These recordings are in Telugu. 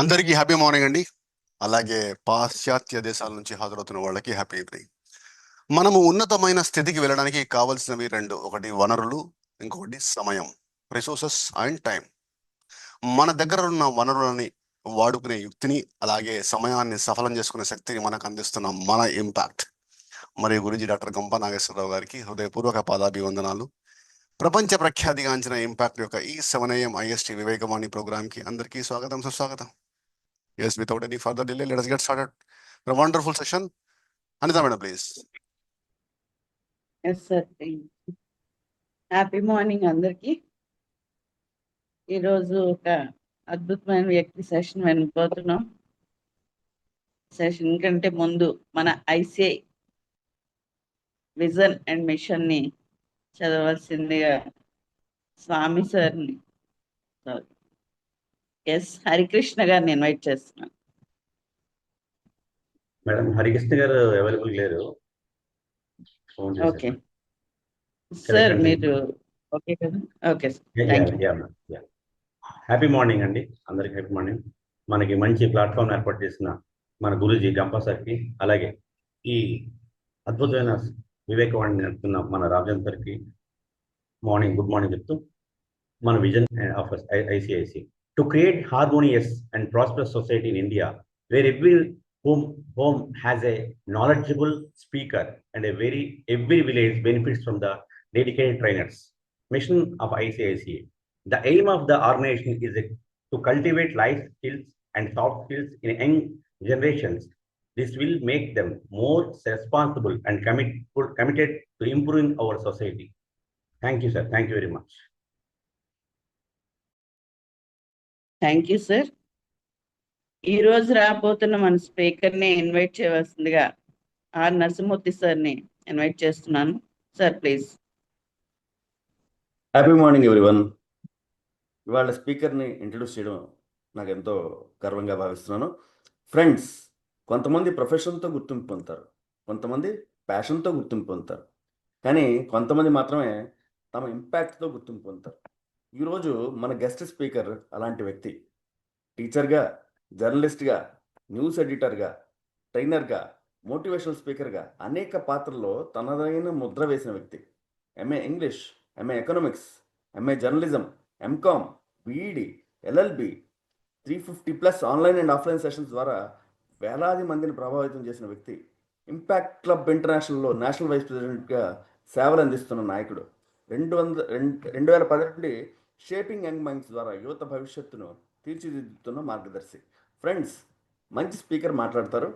అందరికీ హ్యాపీ మార్నింగ్ అండి. అలాగే పాశ్చాత్య దేశాల నుంచి హాజరవుతున్న వాళ్ళకి హ్యాపీ ఈవినింగ్. మనము ఉన్నతమైన స్థితికి వెళ్ళడానికి కావలసినవి రెండు: ఒకటి వనరులు, ఇంకొకటి సమయం, రిసోర్సెస్ అండ్ టైం. మన దగ్గర ఉన్న వనరులని వాడుకునే యుక్తిని, అలాగే సమయాన్ని సఫలం చేసుకునే శక్తిని మనకు అందిస్తున్న మన ఇంపాక్ట్ మరియు గురించి డాక్టర్ గంప నాగేశ్వరరావు గారికి హృదయపూర్వక పాదాభివందనాలు. ప్రపంచ ప్రఖ్యాతిగాంచిన ఇంపాక్ట్ యొక్క ఈ 7 AM IST వివేకవాణి ప్రోగ్రామ్కి అందరికీ స్వాగతం, సుస్వాగతం. Yes, without any further delay, let us get started. A wonderful session. Anita madam, please. Yes sir. Happy morning అందరికి. ఈరోజు ఒక అద్భుతమైన వ్యక్తి సెషన్ వినబోతున్నాం. సెషన్ కంటే ముందు మన ఐసిఐ విజన్ అండ్ మిషన్ ని చదవాల్సిందిగా స్వామి సార్ని, ఎస్ హరికృష్ణ గారిని ఇన్వైట్ చేస్తున్నాను. మేడం హరికృష్ణ గారు అవైలబుల్ లేరు. ఓకే సార్, మీరు ఓకే కదా? Okay sir. హ్యాపీ మార్నింగ్ అండి, అందరికి హ్యాపీ మార్నింగ్. మనకి మంచి ప్లాట్ఫామ్ ఏర్పాటు చేసిన మన గురూజీ గంపా సార్కి, అలాగే ఈ అద్భుతమైన వివేకవాణి నడుపుతున్న మన రాజన్ సార్కి గుడ్ మార్నింగ్ చెప్తూ, మన vision of ICICI to create harmonious and prosperous society in India where every home has a knowledgeable speaker and every village benefits from the dedicated trainers. Mission of ICICI. The aim of the organization is to cultivate life skills and soft skills in young generations. This will make them more responsible and committed to improving our society. Thank you, sir. Thank you very much. Thank you sir. ఈ రోజు రాబోతున్న మన స్పీకర్ ని ఇన్వైట్ చేయవలసిందిగా ఆర్ నరసింహమూర్తి సార్ని ఇన్వైట్ చేస్తున్నాను. Sir please. Happy morning everyone. ఇవాళ స్పీకర్ని ఇంట్రడ్యూస్ చేయడం నాకు ఎంతో గర్వంగా భావిస్తున్నాను. ఫ్రెండ్స్, కొంతమంది ప్రొఫెషన్తో గుర్తింపు పొందుతారు, కొంతమంది ప్యాషన్తో గుర్తింపు పొందుతారు, కానీ కొంతమంది మాత్రమే తమ ఇంపాక్ట్తో గుర్తింపు పొందుతారు. ఈరోజు మన గెస్ట్ స్పీకర్ అలాంటి వ్యక్తి. టీచర్గా, జర్నలిస్ట్గా, న్యూస్ ఎడిటర్గా, ట్రైనర్గా, మోటివేషనల్ స్పీకర్గా అనేక పాత్రల్లో తనదైన ముద్ర వేసిన వ్యక్తి. MA English, MA economics, MA journalism, MCom, BEd, LLB, 350+ online and offline sessions ద్వారా వేలాది మందిని ప్రభావితం చేసిన వ్యక్తి. ఇంపాక్ట్ క్లబ్ ఇంటర్నేషనల్లో నేషనల్ వైస్ ప్రెసిడెంట్గా సేవలు అందిస్తున్న నాయకుడు. 2010 నుండి షేపింగ్ యంగ్ మైండ్స్ ద్వారా యువత భవిష్యత్తును తీర్చిదిద్దుతున్న మార్గదర్శి. ఫ్రెండ్స్, మంచి స్పీకర్ మాట్లాడతారు,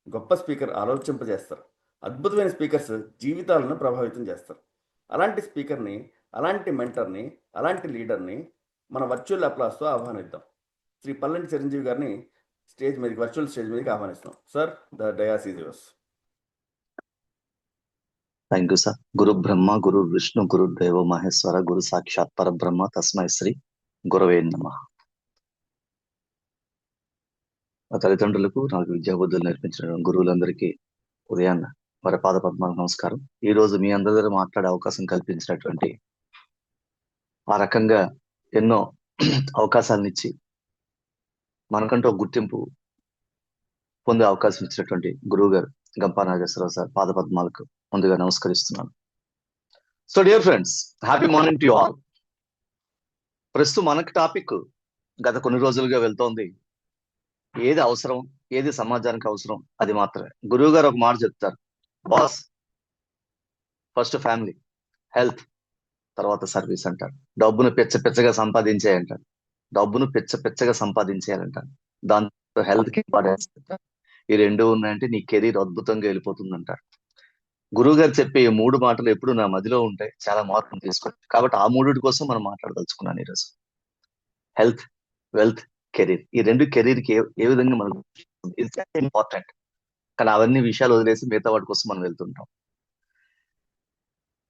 గొప్ప స్పీకర్ ఆలోచింపజేస్తారు, అద్భుతమైన స్పీకర్స్ జీవితాలను ప్రభావితం చేస్తారు. అలాంటి స్పీకర్ని, అలాంటి మెంటర్ని, అలాంటి లీడర్ని మన వర్చువల్ అప్లాస్తో ఆహ్వానిద్దాం. శ్రీ పల్లంటి చిరంజీవి గారిని వర్చువల్ స్టేజ్ మీదకి ఆహ్వానిస్తాం. Sir, the dais is yours. Thank you sir. గురు బ్రహ్మ, గురు విష్ణు, గురు దేవ మహేశ్వర, గురు సాక్షాత్ పరబ్రహ్మ, తస్మై శ్రీ గురవే నమః. నా తల్లిదండ్రులకు, నాకు విద్యాబుద్ధులు నేర్పించిన గురువులందరికీ ఉదయాన్న వారి పాద పద్మాలకు నమస్కారం. ఈ రోజు మీ అందరి దగ్గర మాట్లాడే అవకాశం కల్పించినటువంటి, ఆ రకంగా ఎన్నో అవకాశాలను ఇచ్చి మనకంటూ గుర్తింపు పొందే అవకాశం ఇచ్చినటువంటి గురువు గారు గంపా నాగేశ్వరరావు సార్ పాద పద్మాలకు ముందుగా నమస్కరిస్తున్నాను. So dear friends, happy morning to you all. ప్రస్తుతం మనకి టాపిక్ గత కొన్ని రోజులుగా వెళ్తోంది, ఏది అవసరం, ఏది సమాజానికి అవసరం అది మాత్రమే. గురువు గారు ఒక మాట చెప్తారు, బాస్ ఫస్ట్ ఫ్యామిలీ, హెల్త్, తర్వాత సర్వీస్ అంటారు. డబ్బును పెచ్చగా సంపాదించేయంటారు, డబ్బును పెచ్చగా సంపాదించేయాలంటారు. దాంతో హెల్త్ కి ఇంపార్టెన్స్ అంటారు. ఈ రెండు ఉన్నాయంటే నీ కెరీర్ అద్భుతంగా వెళ్ళిపోతుంది అంటారు. గురువు గారు చెప్పే ఈ 3 మాటలు ఎప్పుడు నా మదిలో ఉంటాయి, చాలా మార్పును తీసుకోవచ్చు. కాబట్టి ఆ 3 కోసం మనం మాట్లాడదలుచుకున్నాను ఈరోజు. Health, wealth, career. ఈ రెండు కెరీర్ కి ఏ విధంగా మనకు ఇంపార్టెంట్, కానీ అవన్నీ విషయాలు వదిలేసి మిగతా వాటి కోసం మనం వెళ్తుంటాం.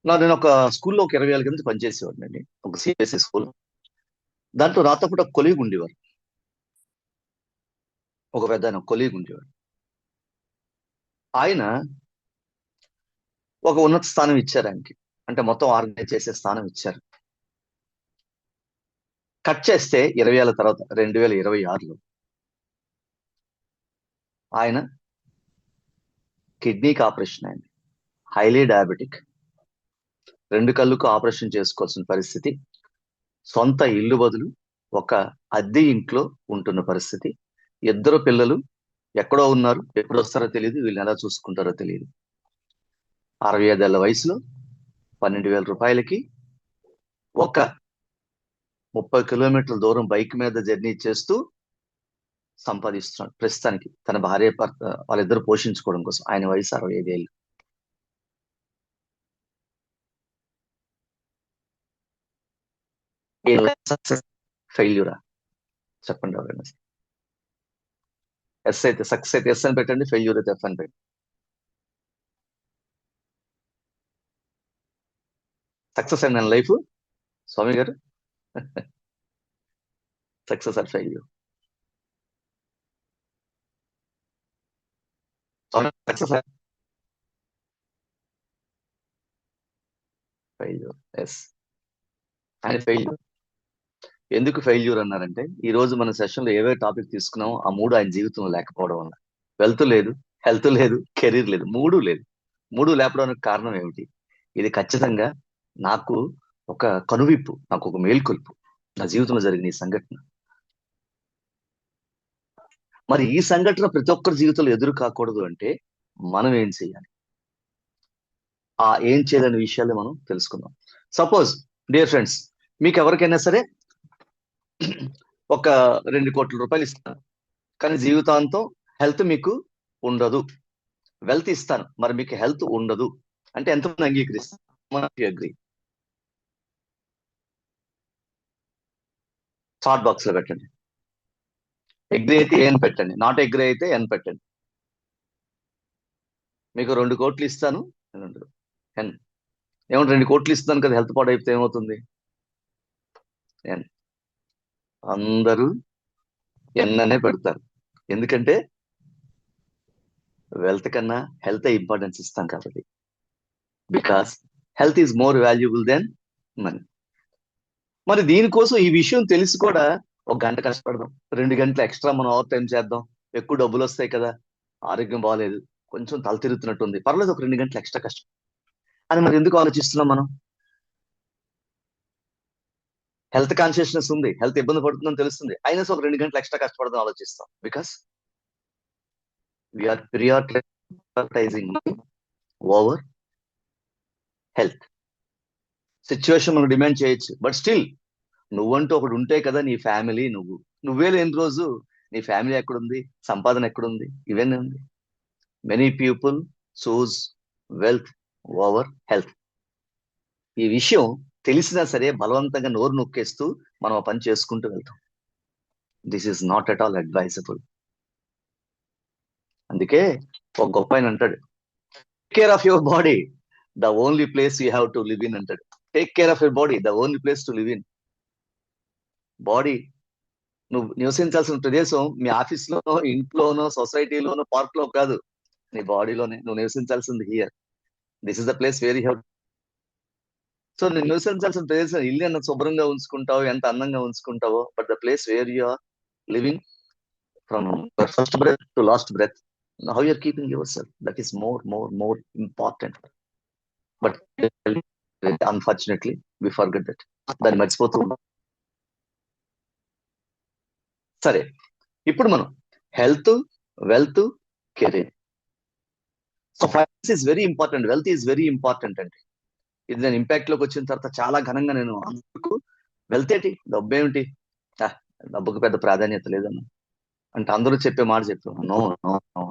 నేను ఒక స్కూల్లో ఒక 20 ఏళ్ళ కింద పనిచేసేవాడిని అండి, ఒక సిబిఎస్ఈ స్కూల్. దాంట్లో నాతో పాటు ఒక కొలీగ్ ఉండేవారు, ఒక పెద్ద కొలీగ్ ఉండేవాడు. ఆయన ఒక ఉన్నత స్థానం ఇచ్చారు ఆయనకి, అంటే మొత్తం ఆర్గనైజ్ చేసే స్థానం ఇచ్చారు. కట్ చేస్తే 20 ఏళ్ళ తర్వాత 2026లో ఆయన కిడ్నీకి ఆపరేషన్ అయింది, హైలీ డయాబెటిక్, 2 కళ్ళకు ఆపరేషన్ చేసుకోవాల్సిన పరిస్థితి, సొంత ఇల్లు బదులు ఒక అద్దె ఇంట్లో ఉంటున్న పరిస్థితి, 2 పిల్లలు ఎక్కడో ఉన్నారు, ఎప్పుడు వస్తారో తెలియదు, వీళ్ళని ఎలా చూసుకుంటారో తెలియదు. 65 ఏళ్ల వయసులో 12,000 రూపాయలకి ఒక 30 కిలోమీటర్ల దూరం బైక్ మీద జర్నీ చేస్తూ సంపాదిస్తున్నాడు ప్రస్తుతానికి తన భార్య భర్త వాళ్ళిద్దరు పోషించుకోవడం కోసం. ఆయన వయసు 65 ఏళ్ళు. సక్సెస్ ఫెయిల్యూరా చెప్పండి ఎవరైనా. ఎస్ అయితే సక్సెస్ అయితే ఎస్ అని పెట్టండి, ఫెయిల్యూర్ అయితే ఎఫ్ అని పెట్టండి. సక్సెస్ అండి నా లైఫ్ స్వామి గారు. Success or failure? Success failure. Yes, ఆయన ఫెయిల్యూర్. ఎందుకు ఫెయిల్యూర్ అన్నారంటే, ఈ రోజు మన సెషన్ లో ఏవే టాపిక్ తీసుకున్నామో ఆ 3 ఆయన జీవితంలో లేకపోవడం వల్ల. వెల్త్ లేదు, హెల్త్ లేదు, కెరీర్ లేదు, 3 లేదు. 3 లేకపోవడానికి కారణం ఏమిటి? ఇది ఖచ్చితంగా నాకు ఒక కనువిప్పు, నాకు ఒక మేల్కొల్పు, నా జీవితంలో జరిగిన ఈ సంఘటన. మరి ఈ సంఘటన ప్రతి ఒక్కరి జీవితంలో ఎదురు కాకూడదు అంటే మనం ఏం చేయాలి? ఆ ఏం చేయాలనే విషయాలు మనం తెలుసుకుందాం. సపోజ్ డియర్ ఫ్రెండ్స్, మీకు ఎవరికైనా సరే ఒక 2 కోట్ల రూపాయలు ఇస్తాను, కానీ జీవితాంతం హెల్త్ మీకు ఉండదు. వెల్త్ ఇస్తాను, మరి మీకు హెల్త్ ఉండదు అంటే ఎంతమంది అంగీకరిస్తారు? అగ్రీ? చాట్ బాక్స్ లో పెట్టండి. అగ్రీ అయితే ఏం పెట్టండి, నాట్ అగ్రీ అయితే ఎన్ పెట్టండి. మీకు 2 కోట్లు ఇస్తాను ఎన్. ఏమంటే 2 కోట్లు ఇస్తాను కదా, హెల్త్ పాడైతే ఏమవుతుంది? ఎన్. అందరూ ఎన్ అనే పెడతారు. ఎందుకంటే వెల్త్ కన్నా హెల్త్ ఇంపార్టెన్స్ ఇస్తాం కాబట్టి. Because health is more valuable than money. మరి దీనికోసం ఈ విషయం తెలిసి కూడా 1 గంట కష్టపడదాం, 2 గంటలు ఎక్స్ట్రా మనం ఓవర్ టైం చేద్దాం, ఎక్కువ డబ్బులు వస్తాయి కదా, ఆరోగ్యం బాగాలేదు, కొంచెం తల తిరుగుతున్నట్టుంది, పర్లేదు ఒక 2 గంటలు ఎక్స్ట్రా కష్టం అని మరి ఎందుకు ఆలోచిస్తున్నాం మనం? హెల్త్ కాన్షియస్నెస్ ఉంది, హెల్త్ ఇబ్బంది పడుతుందని తెలుస్తుంది, అయినా ఒక 2 గంటలు ఎక్స్ట్రా కష్టపడదాం ఆలోచిస్తాం. Because we are prioritising over health. Situation మనం డిమాండ్ చేయొచ్చు, బట్ స్టిల్ నువ్వంటూ ఒకడు ఉంటే కదా నీ ఫ్యామిలీ. నువ్వే లేని రోజు నీ ఫ్యామిలీ ఎక్కడుంది, సంపాదన ఎక్కడుంది? ఇవన్నీ ఉంది. Many people choose wealth over health. ఈ విషయం తెలిసినా సరే బలవంతంగా నోరు నొక్కేస్తూ మనం ఆ పని చేసుకుంటూ వెళ్తాం. This is not at all advisable. అందుకే ఒక గొప్ప ఆయన అంటాడు, take care of your body, the only place you have to live in అంటాడు. Take care of your body, the only place to live in. Body నువ్వు నివసించాల్సిన ప్రదేశం మీ ఆఫీస్లోనో, ఇంట్లోనో, సొసైటీలోనో, పార్క్ లో కాదు, నీ బాడీలోనే నువ్వు నివసించాల్సింది. Here this is the place where you have. So నువ్వు నివసించాల్సిన ప్రదేశం ఇల్లు ఎంత శుభ్రంగా ఉంచుకుంటావో, ఎంత అందంగా ఉంచుకుంటావో, but the place where you are living from first breath to last breath, how you are keeping yourself, that is more important. But unfortunately we forget that. దాన్ని మర్చిపోతూ ఉన్నాం. సరే, ఇప్పుడు మనం health, wealth, career. So finance is very important, wealth is very important అండి. ఇది నేను ఇంపాక్ట్ లోకి వచ్చిన తర్వాత చాలా ఘనంగా నేను అందరికీ వెల్త్ ఏంటి, డబ్బు ఏమిటి, డబ్బుకు పెద్ద ప్రాధాన్యత లేదన్నా అంటే అందరూ చెప్పే మాట చెప్పాను. No no no,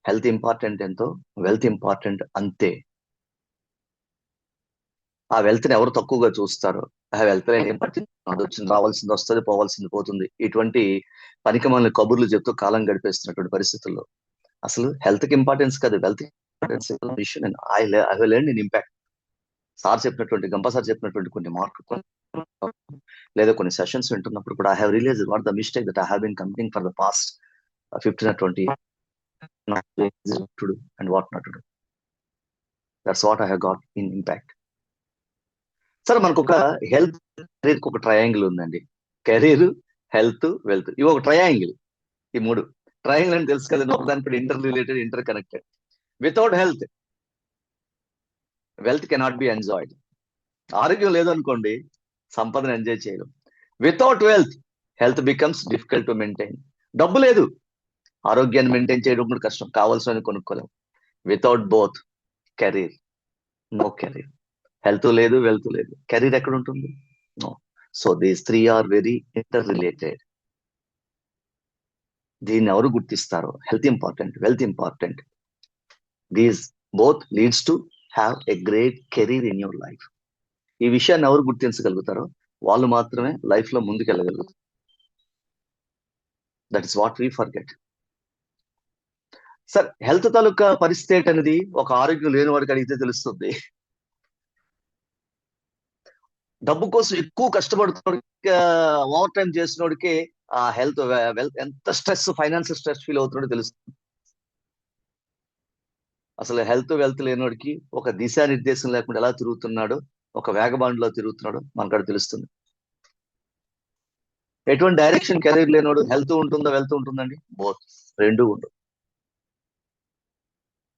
health important ఎంతో వెల్త్ ఇంపార్టెంట్ అంతే. ఆ వెల్త్ ని ఎవరు తక్కువగా చూస్తారో, ఆ వెల్త్ ఏం పట్టింది, అది వచ్చింది రావాల్సింది వస్తుంది, పోవాల్సింది పోతుంది, ఇటువంటి పనికిమాలిన కబుర్లు చెప్తూ కాలం గడిపేస్తున్నటువంటి పరిస్థితుల్లో అసలు హెల్త్ కి ఇంపార్టెన్స్ కాదు, వెల్త్ ఇంపార్టెన్స్ విషయం I have learned in impact. Sir చెప్పినటువంటి, గంప సార్ చెప్పినటువంటి కొన్ని మార్కులు లేదా కొన్ని సెషన్స్ వింటున్నప్పుడు కూడా I have realized what the mistake that I have been committing for the past 15 or 20 to do and what not to do. That's what I have got in impact. సరే, మనకు ఒక హెల్త్ కెరీర్ ఒక ట్రయాంగిల్ ఉందండి. కెరీర్, హెల్త్, వెల్త్, ఇవి ఒక ట్రయాంగిల్. ఈ 3 ట్రయాంగిల్ అని తెలుసు కదండి, ఒకదానిపై interrelated, interconnected. Without health wealth cannot be enjoyed. ఆరోగ్యం లేదనుకోండి సంపదను ఎంజాయ్ చేయడం. Without wealth health becomes difficult to maintain. డబ్బు లేదు, ఆరోగ్యాన్ని మెయింటైన్ చేయడం కూడా కష్టం, కావాల్సిన కొనుక్కోలేం. Without both career, no career. Health లేదు, వెల్త్ లేదు, కెరీర్ ఎక్కడ ఉంటుంది? No. So these three are very interrelated. దీన్ని ఎవరు గుర్తిస్తారో, health important, wealth important, these both leads to have a great career in your life. ఈ విషయాన్ని ఎవరు గుర్తించగలుగుతారో వాళ్ళు మాత్రమే లైఫ్ లో ముందుకెళ్ళగలుగుతారు. That is what we forget. Sir, health తాలూకా పరిస్థితి అనేది ఒక ఆరోగ్యం లేని వాడికి అడిగితే తెలుస్తుంది. డబ్బు కోసం ఎక్కువ కష్టపడుతున్నోడికి, ఓవర్ టైం చేసినోడికి ఆ హెల్త్ వెల్త్ ఎంత స్ట్రెస్, ఫైనాన్షియల్ స్ట్రెస్ ఫీల్ అవుతున్నాడో తెలుస్తుంది. అసలు హెల్త్ వెల్త్ లేనోడికి ఒక దిశానిర్దేశం లేకుండా ఎలా తిరుగుతున్నాడో, ఒక వేగబాండ్లో తిరుగుతున్నాడో మనకు అది తెలుస్తుంది. ఎటువంటి డైరెక్షన్ కెరీర్ లేనోడు హెల్త్ ఉంటుందా వెల్త్ ఉంటుందండి? బోత్, రెండు ఉండవు.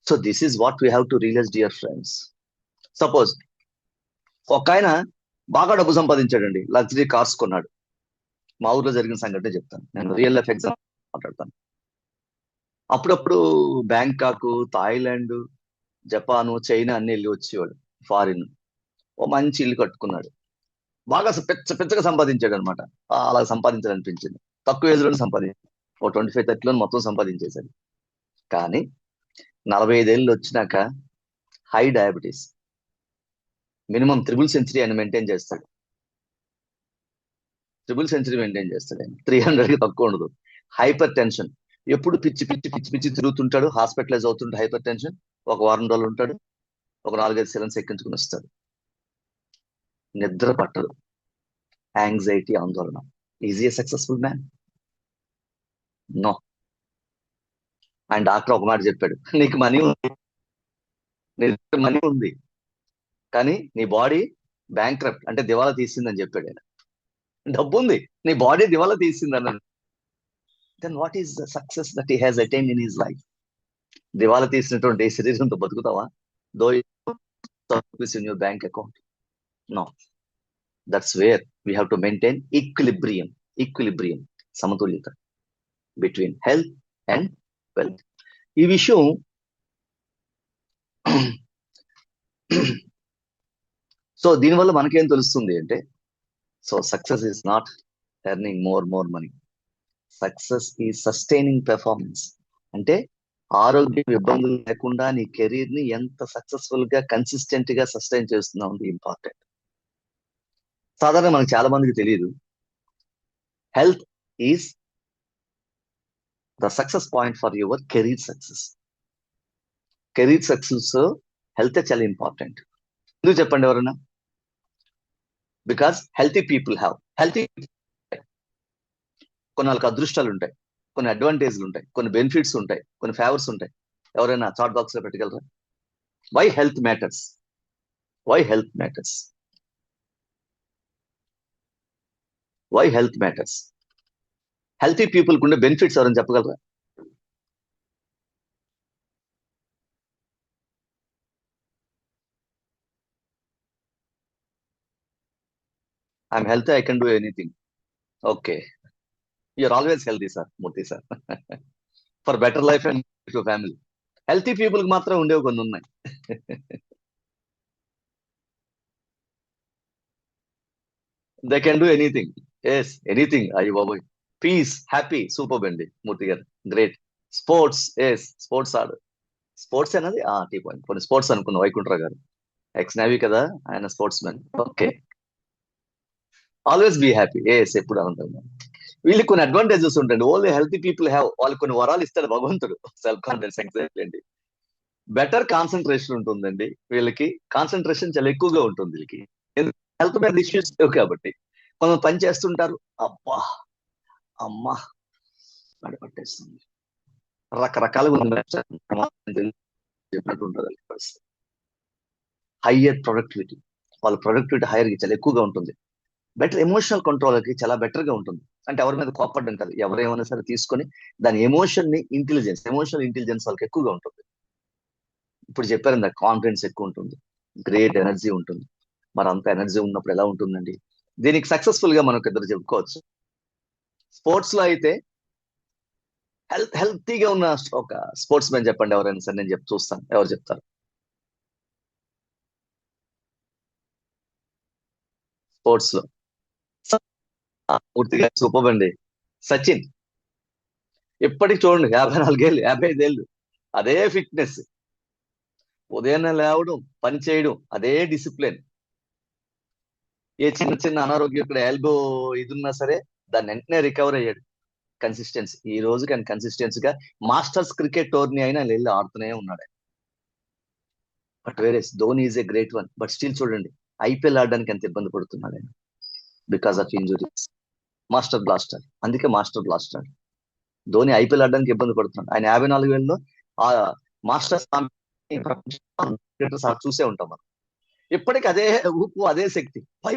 So this is what we have to realize, dear friends. Suppose ఒక ఆయన బాగా డబ్బు సంపాదించాడండి, లగ్జరీ కార్స్ కొన్నాడు. మా ఊర్లో జరిగిన సంఘటన చెప్తాను, నేను రియల్ లైఫ్ ఎగ్జాంపుల్ మాట్లాడతాను. అప్పుడప్పుడు బ్యాంకాక్, థాయిలాండ్, జపాను, చైనా అన్ని వెళ్ళి వచ్చేవాడు, ఫారిన్. ఓ మంచి ఇల్లు కట్టుకున్నాడు, బాగా పెద్దగా సంపాదించాడు అనమాట. అలా సంపాదించాలనిపించింది, తక్కువ ఏజ్ లోనే సంపాదించాడు. ఓ 25-30 మొత్తం సంపాదించేశాడు. కానీ 45 ఏళ్ళు వచ్చినాక హై డయాబెటీస్, మినిమం 3 సెంచరీ ఆయన మెయింటైన్ చేస్తాడు. 3 సెంచరీ మెయింటైన్ చేస్తాడు ఆయన, 300కి తక్కువ ఉండదు. హైపర్ టెన్షన్, ఎప్పుడు పిచ్చి పిచ్చి పిచ్చి పిచ్చి తిరుగుతుంటాడు, హాస్పిటలైజ్ అవుతుంటాడు. హైపర్ టెన్షన్, ఒక వారం రోజులు ఉంటాడు, ఒక 4-5 సిలిండర్స్ ఎక్కించుకుని వస్తాడు. నిద్ర పట్టదు, యాంగ్జైటీ, ఆందోళన. Is a successful man? No. ఆయన డాక్టర్ ఒక మాట చెప్పాడు, నీకు మనీ ఉంది, నీ మనీ ఉంది, కానీ నీ బాడీ బ్యాంక్రప్ట్, అంటే దివాలా తీసిందని చెప్పాడు ఆయన. డబ్బు ఉంది, నీ బాడీ దివాలా తీసింది అన్నాడు. Then what is the success that he has attained in his life? దివాలా తీసినటువంటి శరీరంతో బతుకుతావా? Though in your bank account? No. That's where we have to maintain equilibrium, సమతుల్యత బిట్వీన్ హెల్త్ అండ్ వెల్త్. ఈ విషయం సో దీనివల్ల మనకేం తెలుస్తుంది అంటే, so success is not earning more money, success is sustaining performance. అంటే ఆరోగ్యం ఇబ్బందులు లేకుండా నీ కెరీర్ ని ఎంత సక్సెస్ఫుల్ గా కన్సిస్టెంట్ గా సస్టైన్ చేస్తున్నావు, ఇంపార్టెంట్. సాధారణ మనకు చాలా మందికి తెలియదు, health is the success point for your career success. Career success health చాలా ఇంపార్టెంట్. ఎందుకు చెప్పండి ఎవరైనా? Because healthy people have healthy, కొన్ని వాళ్ళకి అదృష్టాలు ఉంటాయి, కొన్ని అడ్వాంటేజ్లు ఉంటాయి, కొన్ని బెనిఫిట్స్ ఉంటాయి, కొన్ని ఫేవర్స్ ఉంటాయి. ఎవరైనా చాట్ బాక్స్ లో పెట్టగలరా? Why health matters? Why health matters? Why health matters? Healthy people ఉండే బెనిఫిట్స్ ఎవరైనా చెప్పగలరా? I'm healthy, I can do anything. Okay, you're always healthy sir, Murthy sir, for better life and family. Healthy people కి మాత్రం ఉండేవి కొన్ని ఉన్నాయి. They can do anything. Yes, anything. అయ్యి బాబోయ్, పీస్, హ్యాపీ, సూపర్ అండి మూర్తి గారు, గ్రేట్. స్పోర్ట్స్, ఎస్, స్పోర్ట్స్ ఆడు. స్పోర్ట్స్ అనేది టీ పాయింట్. కొన్ని స్పోర్ట్స్ అనుకున్నా, వైకుంఠరావు గారు ఎక్స్ నేవీ కదా ఆయన, sportsman. Okay, always be happy, yes, ఎప్పుడు ఉంటాను. వీళ్ళకి కొన్ని అడ్వాంటేజెస్ ఉంటాయండి. Only healthy people have. వాళ్ళకి కొన్ని వరాలు ఇస్తాడు భగవంతుడు. సెల్ఫ్ కాన్ఫిడెన్స్, యాంగ్జైటీ అండి, బెటర్ కాన్సన్ట్రేషన్ ఉంటుందండి వీళ్ళకి. కాన్సన్ట్రేషన్ చాలా ఎక్కువగా ఉంటుంది వీళ్ళకి, హెల్త్ మీద ఇష్యూస్ లేవు కాబట్టి. కొంత పని చేస్తుంటారు, అబ్బా అమ్మా పట్టేస్తుంది, రకరకాలుగా చెప్పినట్టు ఉంటుంది పరిస్థితి. హయ్యర్ ప్రొడక్టివిటీ, వాళ్ళ ప్రొడక్టివిటీ హైయర్ చాలా ఎక్కువగా ఉంటుంది. బెటర్ ఎమోషనల్ కంట్రోల్కి చాలా బెటర్ గా ఉంటుంది. అంటే ఎవరి మీద కోపడ్డం కాదు, ఎవరేమైనా సరే తీసుకొని దాని ఎమోషనల్ ఇంటెలిజెన్స్ వాళ్ళకి ఎక్కువగా ఉంటుంది. ఇప్పుడు చెప్పారు ఇందాక, కాన్ఫిడెన్స్ ఎక్కువ ఉంటుంది, గ్రేట్ ఎనర్జీ ఉంటుంది. మరి అంత ఎనర్జీ ఉన్నప్పుడు ఎలా ఉంటుందండి? దీనికి సక్సెస్ఫుల్ గా మనకు ఇద్దరు చెప్పుకోవచ్చు. స్పోర్ట్స్ లో అయితే హెల్తీగా ఉన్న ఒక స్పోర్ట్స్ మ్యాన్ చెప్పండి ఎవరైనా సరే, నేను చూస్తాను ఎవరు చెప్తారు. స్పోర్ట్స్ లో పూర్తిగా సూపర్ అండి, సచిన్. ఎప్పటికి చూడండి 54 ఏళ్ళు 55 ఏళ్ళు, అదే ఫిట్నెస్, ఉదయాన్నే లేవడం, పని చేయడం, అదే డిసిప్లిన్. ఏ చిన్న చిన్న అనారోగ్యం, ఇక్కడ ఎల్బో ఇది ఉన్నా సరే దాన్ని వెంటనే రికవర్ అయ్యాడు. కన్సిస్టెన్సీ, ఈ రోజు కానీ కన్సిస్టెన్సీగా మాస్టర్స్ క్రికెట్ టోర్నీ అయినా వెళ్ళి ఆడుతూనే ఉన్నాడు. But whereas Dhoni is a great one, but still చూడండి ఐపీఎల్ ఆడడానికి ఎంత ఇబ్బంది పడుతున్నాడు ఆయన, because of injuries. Master blaster, అందుకే మాస్టర్ బ్లాస్టర్. ధోని ఐపీఎల్ ఆడడానికి ఇబ్బంది పడుతున్నాడు. ఆయన 54 ఏళ్ళలో ఆ మాస్టర్స్ చూసే ఉంటాం మనం. ఇప్పటికి అదే ఊపు, అదే శక్తి. వై?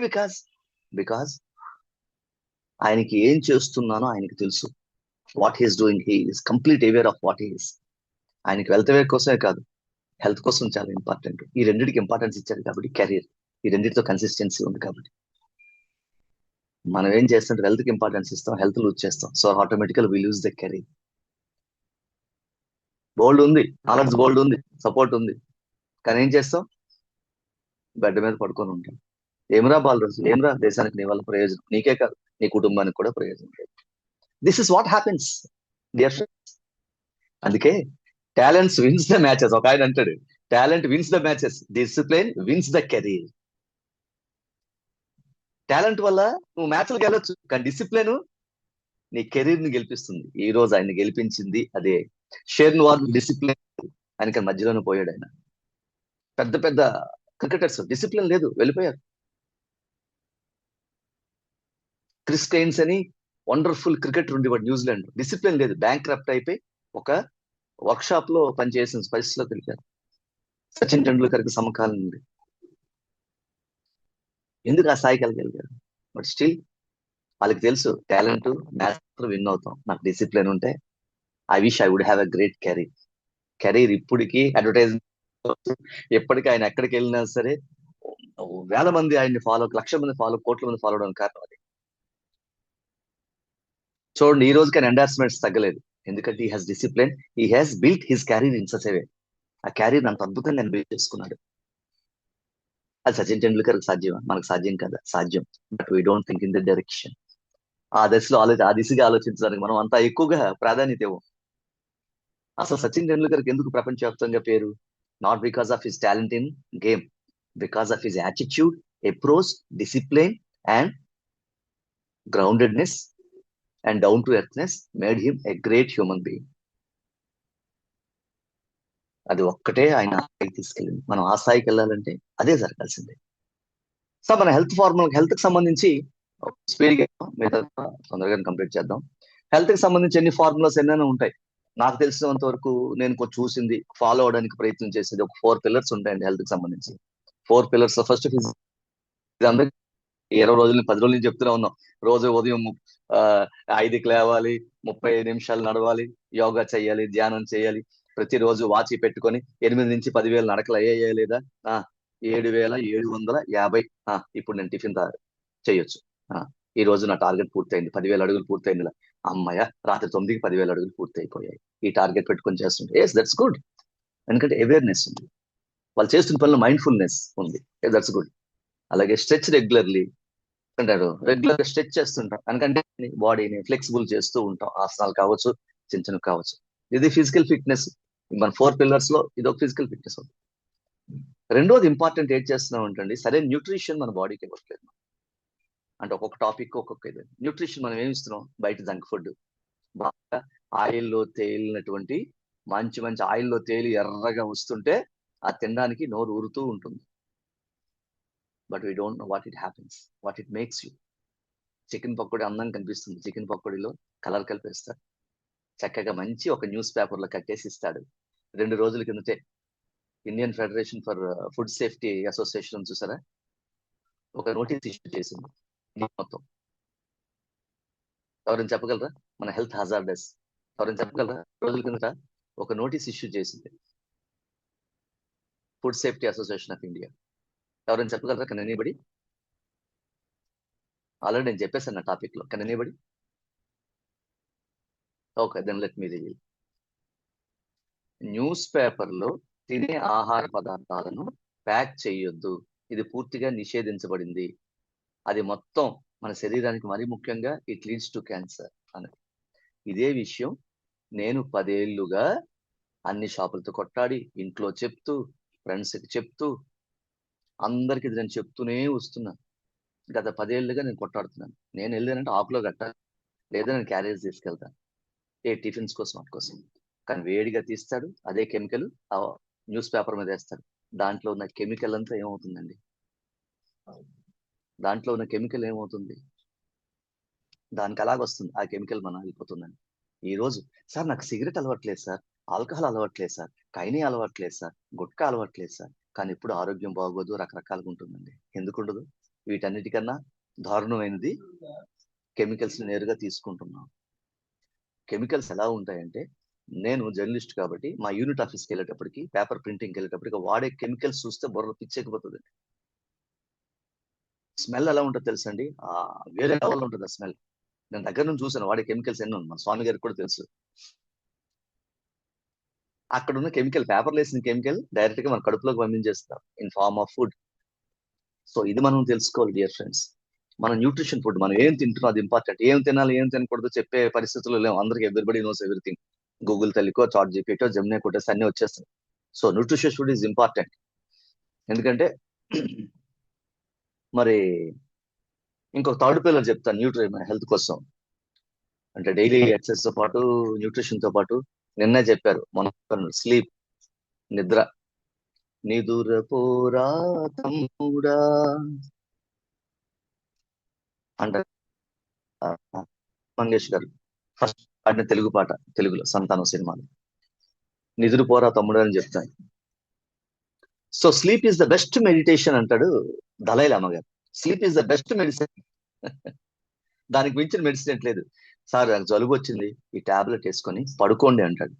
బికాస్ ఆయనకి ఏం చేస్తున్నానో ఆయనకి తెలుసు. What he's doing, he is complete aware of what he's. ఆయనకి వెల్త్ వేర్ కోసమే కాదు, హెల్త్ కోసం చాలా ఇంపార్టెంట్. ఈ రెండింటికి ఇంపార్టెన్స్ ఇచ్చారు కాబట్టి కెరీర్, ఈ రెండింటితో కన్సిస్టెన్సీ ఉంది కాబట్టి. మనం ఏం చేస్తుంటే హెల్త్ కి ఇంపార్టెన్స్ ఇస్తాం, హెల్త్ లూజ్ చేస్తాం. So automatical we lose the career. Bold ఉంది, నాలెడ్జ్ బోల్డ్ ఉంది, సపోర్ట్ ఉంది, కానీ ఏం చేస్తాం? బెడ్ మీద పడుకొని ఉంటాం. ఏమరా బాలరాజు, ఏమరా దేశానికి నీ వల్ల ప్రయోజనం, నీకే కాదు నీ కుటుంబానికి కూడా ప్రయోజనం లేదు. This is what happens dear friends. అందుకే టాలెంట్స్ విన్స్ ద మ్యాచెస్. ఒక ఆయన అంటాడు, talent wins the matches, discipline wins the career. Talent వల్ల నువ్వు మ్యాచ్లకు వెళ్ళొచ్చు, కానీ డిసిప్లిన్ నీ కెరీర్ ని గెలిపిస్తుంది. ఈ రోజు ఆయన గెలిపించింది అదే. షేర్న్ వార్ డిసిప్లిన్, ఆయనకి మధ్యలోనే పోయాడు ఆయన. పెద్ద పెద్ద క్రికెటర్స్ డిసిప్లిన్ లేదు, వెళ్ళిపోయారు. క్రిస్ స్టెయిన్స్ అని వండర్ఫుల్ క్రికెటర్ ఉండేవాడు న్యూజిలాండ్, డిసిప్లిన్ లేదు, బ్యాంక్ క్రప్ట్ అయిపోయి ఒక వర్క్ షాప్ లో పనిచేసిన పరిస్థితిలో తెలిపారు. సచిన్ టెండూల్కర్ కి సమకాలం ఉంది. ఎందుకు ఆ స్థాయికి వెళ్ళగలిగారు? బట్ స్టిల్ వాళ్ళకి తెలుసు టాలెంట్ మ్యాచ్ విన్ అవుతాం, నాకు డిసిప్లిన్ ఉంటే I wish I would have a great career. ఇప్పటికీ అడ్వర్టైజ్మెంట్, ఎప్పటికీ ఆయన ఎక్కడికి వెళ్ళినా సరే వేల మంది ఆయన్ని ఫాలో, లక్షల మంది ఫాలో, కోట్ల మంది ఫాలో అవడానికి కారణం అది. చూడండి ఈ రోజుకి ఆయన ఎండార్స్మెంట్స్ తగ్గలేదు, ఎందుకంటే he has discipline, he has built his career in such a way. ఆ క్యారీర్ అంత అద్భుతంగా ఆయన బిల్డ్ చేసుకున్నాడు. అది సచిన్ టెండూల్కర్ సాధ్యమా? మనకు సాధ్యం కదా, సాధ్యం. But we don't think in the direction. ఆ దశలో ఆ దిశగా ఆలోచించడానికి మనం అంత ఎక్కువగా ప్రాధాన్యత ఇవ్వం. అసలు సచిన్ టెండూల్కర్ ఎందుకు ప్రపంచవ్యాప్తంగా పేరు? Not because of his talent in game, because of his attitude, approach, discipline and groundedness and down to earthness made him a great human being. అది ఒక్కటే ఆయన స్థాయికి తీసుకెళ్ళింది. మనం ఆ స్థాయికి వెళ్ళాలంటే అదే జరగాల్సిందే. సో మన హెల్త్ కి సంబంధించి స్పీడ్ గా మిగతా తొందరగా కంప్లీట్ చేద్దాం. హెల్త్ కి సంబంధించి ఎన్ని ఫార్ములాస్ ఎన్నైనా ఉంటాయి. నాకు తెలిసినంత వరకు నేను కొంచెం చూసింది, ఫాలో అవడానికి ప్రయత్నం చేసేది ఒక 4 పిల్లర్స్ ఉంటాయండి హెల్త్ కి సంబంధించి. 4 పిల్లర్స్. ఫస్ట్ అందరికి 20 రోజులు 10 రోజుల నుంచి చెప్తూనే ఉన్నాం. రోజు ఉదయం 5కి లేవాలి, 35 నిమిషాలు నడవాలి, యోగా చేయాలి, ధ్యానం చేయాలి, ప్రతిరోజు వాచి పెట్టుకొని 8 నుంచి 10,000 నడకలు అయ్యాయా లేదా? 7,750. ఇప్పుడు నేను టిఫిన్ చేయొచ్చు. ఈ రోజు నా టార్గెట్ పూర్తయింది, 10,000 అడుగులు పూర్తయింది. అమ్మాయ రాత్రి 9కి 10,000 అడుగులు పూర్తి అయిపోయాయి. ఈ టార్గెట్ పెట్టుకొని చేస్తుంటే ఎస్ దట్స్ గుడ్, ఎందుకంటే అవేర్నెస్ ఉంది, వాళ్ళు చేస్తున్న పనులు మైండ్ఫుల్నెస్ ఉంది, దట్స్ గుడ్. అలాగే స్ట్రెచ్ రెగ్యులర్లీ అంటారు, రెగ్యులర్ గా స్ట్రెచ్ చేస్తుంటాం, ఎందుకంటే బాడీని ఫ్లెక్సిబుల్ చేస్తూ ఉంటాం. ఆసనాలు కావచ్చు, చిన్న చిన్న కావచ్చు. ఇది ఫిజికల్ ఫిట్నెస్. మన 4 పిల్లర్స్ లో ఇది ఒక ఫిజికల్ ఫిట్నెస్ ఉంది. రెండోది ఇంపార్టెంట్ ఏం చేస్తున్నాం అంటే సరైన న్యూట్రిషన్ మన బాడీకి ఇవ్వట్లేదు. అంటే ఒక్కొక్క టాపిక్ ఒక్కొక్క ఇది. న్యూట్రిషన్ మనం ఏమి ఇస్తున్నాం? బయట జంక్ ఫుడ్, బాగా ఆయిల్లో తేలినటువంటి మంచి మంచి ఆయిల్లో తేలి ఎర్రగా వస్తుంటే ఆ తినడానికి నోరు ఊరుతూ ఉంటుంది. But we don't know what it happens, what it makes you. Chicken pakodi అందంగా కనిపిస్తుంది, చికెన్ పకోడీలో కలర్ కలిపేస్తాడు, చక్కగా మంచి ఒక న్యూస్ పేపర్ లో కట్టేసి ఇస్తాడు. 2 రోజుల కిందటే Indian federation for food safety association చూసారా, ఒక నోటీస్ ఇష్యూ చేసింది మొత్తం. ఎవరైనా చెప్పగలరా? మన హెల్త్ హజార్డస్ ఎవరైనా చెప్పగలరా? రోజుల కిందట ఒక నోటీస్ ఇష్యూ చేసింది food safety association of India. ఎవరైనా చెప్పగలరా? Can anybody? ఆల్రెడీ నేను చెప్పేసాను నా టాపిక్ లో. Can anybody? Okay, then let me reveal. News పేపర్లో తినే ఆహార పదార్థాలను ప్యాక్ చేయొద్దు, ఇది పూర్తిగా నిషేధించబడింది, అది మొత్తం మన శరీరానికి మరీ ముఖ్యంగా ఇట్ లీడ్స్ టు క్యాన్సర్ అని. ఇదే విషయం నేను 10 ఏళ్లుగా అన్ని షాపులతో కొట్టాడి, ఇంట్లో చెప్తూ, ఫ్రెండ్స్కి చెప్తూ, అందరికి ఇది నేను చెప్తూనే వస్తున్నా. గత 10 ఏళ్లుగా నేను కొట్టాడుతున్నాను. నేను వెళ్ళానంటే ఆకులో కట్టాలి, లేదా నేను క్యారేజ్ తీసుకెళ్తాను టిఫిన్స్ కోసం వాటి కోసం. కానీ వేడిగా తీస్తాడు, అదే కెమికల్ ఆ న్యూస్ పేపర్ మీద వేస్తాడు. దాంట్లో ఉన్న కెమికల్ అంతా ఏమవుతుందండి? దాంట్లో ఉన్న కెమికల్ ఏమవుతుంది? దానికి అలాగొస్తుంది ఆ కెమికల్ మనం వెళ్ళిపోతుందండి. ఈ రోజు సార్ నాకు సిగరెట్ అలవాట్లేదు సార్, ఆల్కహాల్ అలవాట్లేదు సార్, కైనీ అలవాట్లేదు సార్, గుట్కా అలవాట్లేదు సార్, కానీ ఇప్పుడు ఆరోగ్యం బాగోదు, రకరకాలుగా ఉంటుందండి. ఎందుకుండదు? వీటన్నిటికన్నా దారుణమైనది కెమికల్స్ నేరుగా తీసుకుంటున్నాం. కెమికల్స్ ఎలా ఉంటాయంటే, నేను జర్నలిస్ట్ కాబట్టి మా యూనిట్ ఆఫీస్కి వెళ్ళేటప్పటికి, పేపర్ ప్రింటింగ్కి వెళ్ళేటప్పటికి వాడే కెమికల్స్ చూస్తే బుర్ర పిచ్చెక్కిపోతుంది. స్మెల్ ఎలా ఉంటుందో తెలుసండి? వేరే లెవెల్ ఉంటుంది ఆ స్మెల్. నేను దగ్గర నుంచి చూసాను వాడే కెమికల్స్ ఎన్నో. మా స్వామి గారికి కూడా తెలుసు. అక్కడ ఉన్న కెమికల్, పేపర్లో వేసిన కెమికల్ డైరెక్ట్ గా మన కడుపులోకి పంపించేస్తాం in form of food. So ఇది మనం తెలుసుకోవాలి డియర్ ఫ్రెండ్స్. మన న్యూట్రిషన్ ఫుడ్, మనం ఏం తింటున్నాం అది ఇంపార్టెంట్. ఏం తినాలి ఏం తినకూడదు చెప్పే పరిస్థితుల్లో లేవు. అందరికి ఎవ్రీబడి నోస్ ఎవ్రీథింగ్. గూగుల్ తల్లికో, చాట్ జీపీటో, జెమినీ కొట్టేసి అన్ని వచ్చేస్తాయి. So nutrition food is important. ఎందుకంటే మరి ఇంకొక థర్డ్ పిల్లర్ చెప్తాను న్యూట్రిషన్ హెల్త్ కోసం. అంటే డైలీ ఎక్సర్సైజ్ తో పాటు న్యూట్రిషన్ తో పాటు నిన్నే చెప్పారు మన స్లీప్, నిద్ర. నిదుర పోరా తమ్ముడా అంటారు మంగేష్ గారు. ఫస్ట్ పాడిన తెలుగు పాట, తెలుగులో సంతానం సినిమాలో. నిదురు పోరా తమ్ముడు అని చెప్తాను. So sleep is the best meditation అంటాడు దలై లామా గారు. Sleep is the best medicine. దానికి మించిన మెడిసిన్ లేదు. సార్ నాకు జలుబు వచ్చింది, ఈ టాబ్లెట్ వేసుకొని పడుకోండి అంటాడు.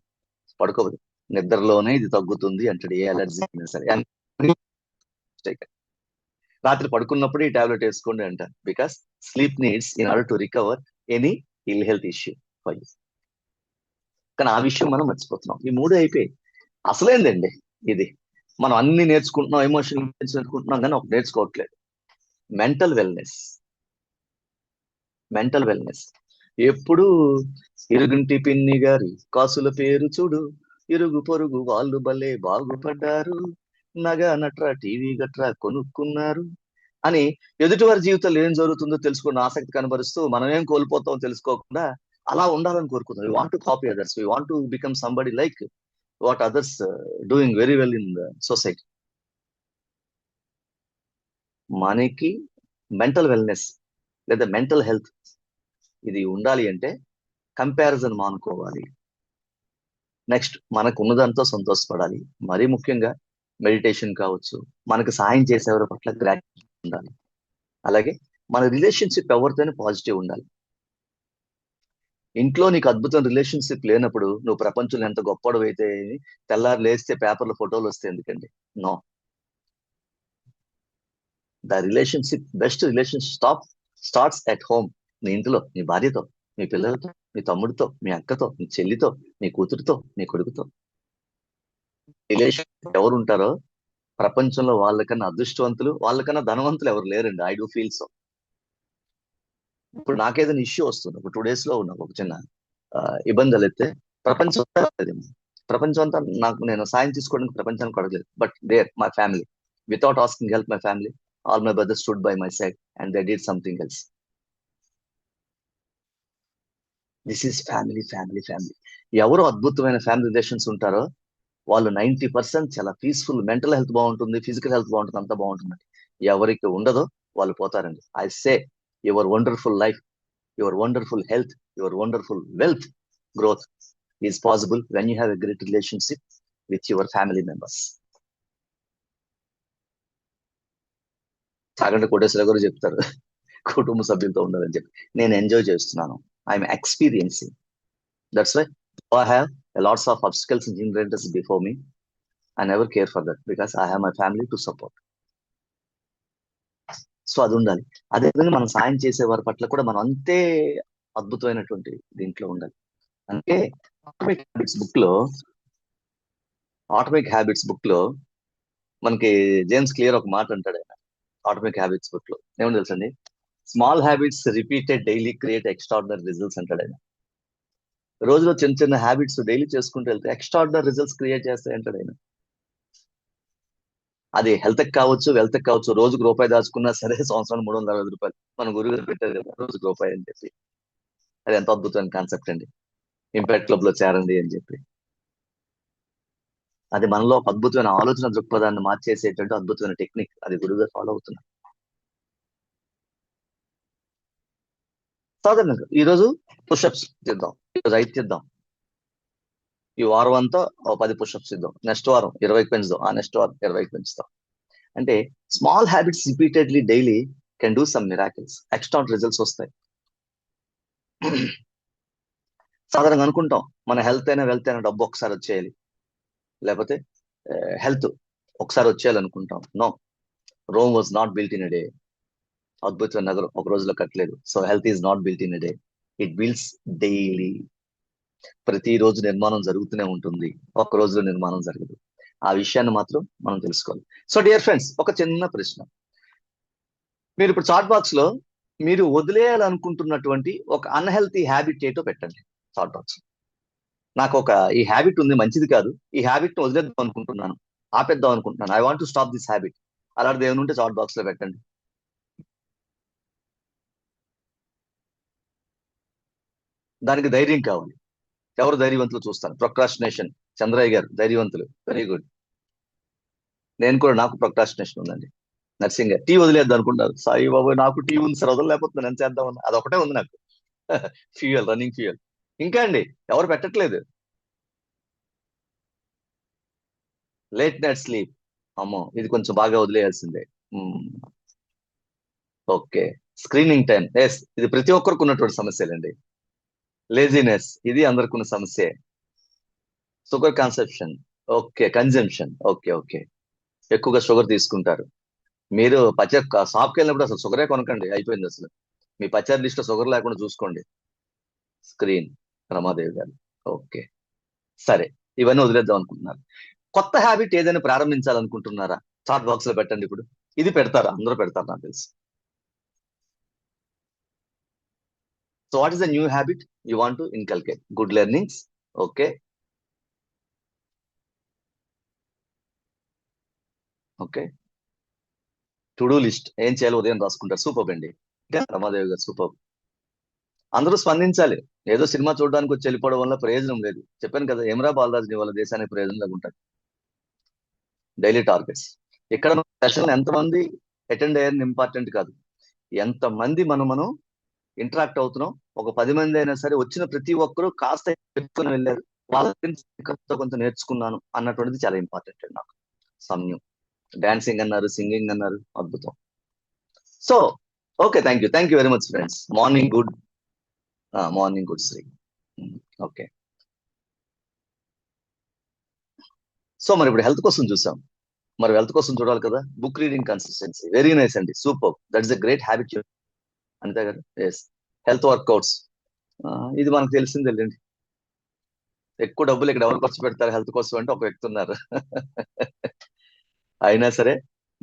పడుకోవద్దు, నిద్రలోనే ఇది తగ్గుతుంది అంటాడు. ఏ అలర్జీ అయినా సరే. రాత్రి పడుకున్నప్పుడు ఈ టాబ్లెట్ వేసుకోండి అంటారు. Because sleep needs in order to recover any ill health issue for you. కానీ ఆ విషయం మనం మర్చిపోతున్నాం. ఈ 3 అయిపోయి అసలేందండి ఇది. మనం అన్ని నేర్చుకుంటున్నాం, ఎమోషనల్ నేర్చుకుంటున్నాం, కానీ ఒకటి నేర్చుకోవట్లేదు, మెంటల్ వెల్నెస్. మెంటల్ వెల్నెస్ ఎప్పుడు ఇరుగుంటి పిన్ని గారి కాసుల పేరు చూడు, ఇరుగు పొరుగు వాళ్ళు భలే బాగుపడ్డారు, నగ నట్రా టీవీ గట్రా కొనుక్కున్నారు అని ఎదుటివారి జీవితంలో ఏం జరుగుతుందో తెలుసుకున్న ఆసక్తి కనబరుస్తూ మనం ఏం కోల్పోతామో తెలుసుకోకుండా అలా ఉండాలని కోరుకుంటాం. We want to copy others, we want to become somebody like what others doing very well in the society. మనకి మెంటల్ వెల్నెస్ లేదా మెంటల్ హెల్త్ ఇది ఉండాలి అంటే కంపారిజన్ మానుకోవాలి. నెక్స్ట్ మనకు ఉన్నదంతా సంతోషపడాలి. మరీ ముఖ్యంగా మెడిటేషన్ కావచ్చు, మనకు సాయం చేసేవారి పట్ల గ్రాట్యుటీ ఉండాలి. అలాగే మన రిలేషన్షిప్ ఎవరితోనే పాజిటివ్ ఉండాలి. ఇంట్లో నీకు అద్భుతం రిలేషన్షిప్ లేనప్పుడు నువ్వు ప్రపంచంలో ఎంత గొప్పడు అయితే తెల్లారు లేస్తే పేపర్లో ఫోటోలు వస్తాయి ఎందుకండి? No. The relationship, best relationship starts at home. నీ ఇంట్లో, నీ భార్యతో, మీ పిల్లలతో, మీ తమ్ముడితో, మీ అక్కతో, మీ చెల్లితో, మీ కూతురుతో, మీ కొడుకుతో. రిలేషన్ ఎవరు ఉంటారో ప్రపంచంలో వాళ్ళకన్నా అదృష్టవంతులు, వాళ్ళకన్నా ధనవంతులు ఎవరు లేరండి. I do feel so. ఇప్పుడు నాకేదైనా ఇష్యూ వస్తుంది, ఒక 2 days లో ఉన్న ఒక చిన్న ఇబ్బందులు అయితే ప్రపంచం అంతా నాకు, నేను సాయం తీసుకోవడానికి ప్రపంచానికి అడగలేదు. But there my family, without asking help my family, all my brothers stood by my side and they did something else. This is family, family, family. ఎవరు అద్భుతమైన ఫ్యామిలీ రిలేషన్స్ ఉంటారో వాళ్ళు 90% చాలా పీస్ఫుల్, మెంటల్ హెల్త్ బాగుంటుంది, ఫిజికల్ హెల్త్ బాగుంటుంది, అంతా బాగుంటుందండి. ఎవరికి ఉండదో వాళ్ళు పోతారండి. I say your wonderful life, your wonderful health, your wonderful wealth growth is possible when you have a great relationship with your family members. Chaganti Koteswara గారు చెప్తారు కుటుంబ సభ్యులతో ఉండాలని చెప్పి. నేను ఎంజాయ్ చేస్తున్నాను I'm experiencing. That's why I have lots of obstacles and hindrances before me. I never care for that because I have my family to support. So అది ఉండాలి. అదేవిధంగా మనం సాయం చేసే వారి పట్ల కూడా మనం అంతే అద్భుతమైనటువంటి దీంట్లో ఉండాలి. అంటే ఆటోమిక్ హ్యాబిట్స్ బుక్ లో మనకి జేమ్స్ క్లియర్ ఒక మాట అంటాడు ఆయన ఆటోమిక్ హ్యాబిట్స్ బుక్ లో. ఏమని తెలుసండి? Small habits repeated daily create extraordinary results అంటాడు ఆయన. రోజులో చిన్న చిన్న హ్యాబిట్స్ డైలీ చేసుకుంటూ వెళ్తే ఎక్స్ట్రాడినరీ రిజల్ట్స్ క్రియేట్ చేస్తాయి అంటాడు ఆయన. అది హెల్త్ కావచ్చు, వెల్త్ కావచ్చు. రోజుకు రూపాయి దాచుకున్నా సరే సంవత్సరానికి 360 రూపాయలు. మన గురువు గారు పెట్టారు కదా రోజుకు రూపాయి అని చెప్పి. అది ఎంత అద్భుతమైన కాన్సెప్ట్ అండి. ఇంపాక్ట్ క్లబ్ లో చేరండి అని చెప్పి. అది మనలో ఒక అద్భుతమైన ఆలోచన దృక్పథాన్ని మార్చేసేటువంటి అద్భుతమైన టెక్నిక్. అది గురువు గారు ఫాలో అవుతున్నారు. సాధారణంగా ఈరోజు పుషప్స్ చేద్దాం, ఈరోజు 5 చేద్దాం. ఈ వారం అంతా 10 పుషప్స్ ఇద్దాం, నెక్స్ట్ వారం 20కి పెంచుదాం, ఆ నెక్స్ట్ వారం 20కి పెంచుతాం. అంటే small habits repeatedly daily can do some miracles. Extra results వస్తాయి. సాధారణంగా అనుకుంటాం మన హెల్త్ అయినా వెల్త్ అయినా డబ్బు ఒకసారి వచ్చేయాలి, లేకపోతే హెల్త్ ఒకసారి వచ్చేయాలనుకుంటాం. No, Rome was not built in a day. అద్భుతమైన నగరం ఒక రోజులో కట్టలేదు. So health is not built in a day, it builds daily. ప్రతిరోజు నిర్మాణం జరుగుతూనే ఉంటుంది, ఒక రోజులో నిర్మాణం జరగదు. ఆ విషయాన్ని మాత్రం మనం తెలుసుకోవాలి. సో డియర్ ఫ్రెండ్స్, ఒక చిన్న ప్రశ్న. మీరు ఇప్పుడు చాట్ బాక్స్ లో మీరు వదిలేయాలనుకుంటున్నటువంటి ఒక అన్హెల్తీ హ్యాబిట్ ఏటో పెట్టండి చాట్ బాక్స్. నాకు ఈ హ్యాబిట్ ఉంది, మంచిది కాదు, ఈ హ్యాబిట్ ని వదిలేద్దాం అనుకుంటున్నాను, ఆపేద్దాం అనుకుంటున్నాను, I want to stop this habit. అలాంటిది ఏమైనా ఉంటే చాట్ బాక్స్ లో పెట్టండి. దానికి ధైర్యం కావాలి. ఎవరు ధైర్యవంతులు చూస్తాను. ప్రొక్రాస్టినేషన్, చంద్రయ్య గారు ధైర్యవంతులు, వెరీ గుడ్. నేను కూడా, నాకు ప్రొక్రాస్టినేషన్ ఉందండి. నర్సింగ్ గారు టీ వదిలేద్దాం అనుకుంటారు. సాయి బాబు నాకు టీ ఉంది సార్, వదలలేకపోతున్నాను, ఎంత చేద్దామన్నా. అదొకటే ఉంది నాకు, ఫ్యూయల్, రన్నింగ్ ఫ్యూయల్. ఇంకా అండి ఎవరు పెట్టట్లేదు. లేట్ నైట్ స్లీప్, అమ్మో ఇది కొంచెం బాగా వదిలేయాల్సిందే. ఓకే, స్క్రీనింగ్ టైం, ఎస్ ఇది ప్రతి ఒక్కరికి ఉన్నటువంటి సమస్యలండి. లేజినెస్, ఇది అందరికి ఉన్న సమస్యే. Sugar conception, okay, consumption, okay okay, ఎక్కువగా షుగర్ తీసుకుంటారు. మీరు షాప్కి వెళ్ళినప్పుడు అసలు షుగరే కొనకండి, అయిపోయింది అసలు. మీ పచారీ లిస్ట్ షుగర్ లేకుండా చూసుకోండి. స్క్రీన్, రమాదేవి గారు, ఓకే సరే. ఇవన్నీ వదిలేద్దాం అనుకుంటున్నారు. కొత్త హ్యాబిట్ ఏదైనా ప్రారంభించాలనుకుంటున్నారా? చాట్ బాక్స్ లో పెట్టండి. ఇప్పుడు ఇది పెడతారా? అందరూ పెడతారు నాకు తెలుసు. So what is the new habit you want to inculcate? Good learnings, okay okay. To do list ఏం చేయాలో ఉదయం రాసుకుంటారు. సూపర్ అండి, రమాదేవి గారు సూపర్. అందరూ స్పందించాలి. ఏదో సినిమా చూడడానికి వచ్చి వెళ్ళిపోవడం వల్ల ప్రయోజనం లేదు. చెప్పాను కదా, ఎమరా బాలరాజుని వల్ల దేశానికి ప్రయోజనం లేకుంటారు. Daily targets. ఇక్కడ సెషన్ ఎంతమంది అటెండ్ అయ్యారని ఇంపార్టెంట్ కాదు, ఎంతమంది మనం ఇంటరాక్ట్ అవుతున్నాం. ఒక 10 మంది అయినా సరే వచ్చిన ప్రతి ఒక్కరూ కాస్త చెప్పుకొని వెళ్ళారు, వాళ్ళ కొంత నేర్చుకున్నాను అన్నటువంటిది చాలా ఇంపార్టెంట్ అండి నాకు. సమయం, డాన్సింగ్ అన్నారు, సింగింగ్ అన్నారు, అద్భుతం. So okay, thank you very much friends. Morning good, Sri. Okay, so మరి ఇప్పుడు హెల్త్ కోసం చూసాం, మరి హెల్త్ కోసం చూడాలి కదా. Book reading consistency, very nice అండి, super. That is a great habit, అంతే కదా. ఎస్, హెల్త్ వర్కౌట్స్, ఇది మనకు తెలిసిందేలేండి. ఎక్కువ డబ్బులు ఇక్కడ ఎవరు ఖర్చు పెడతారు హెల్త్ కోసం అంటే ఒక వ్యక్తి ఉన్నారు. అయినా సరే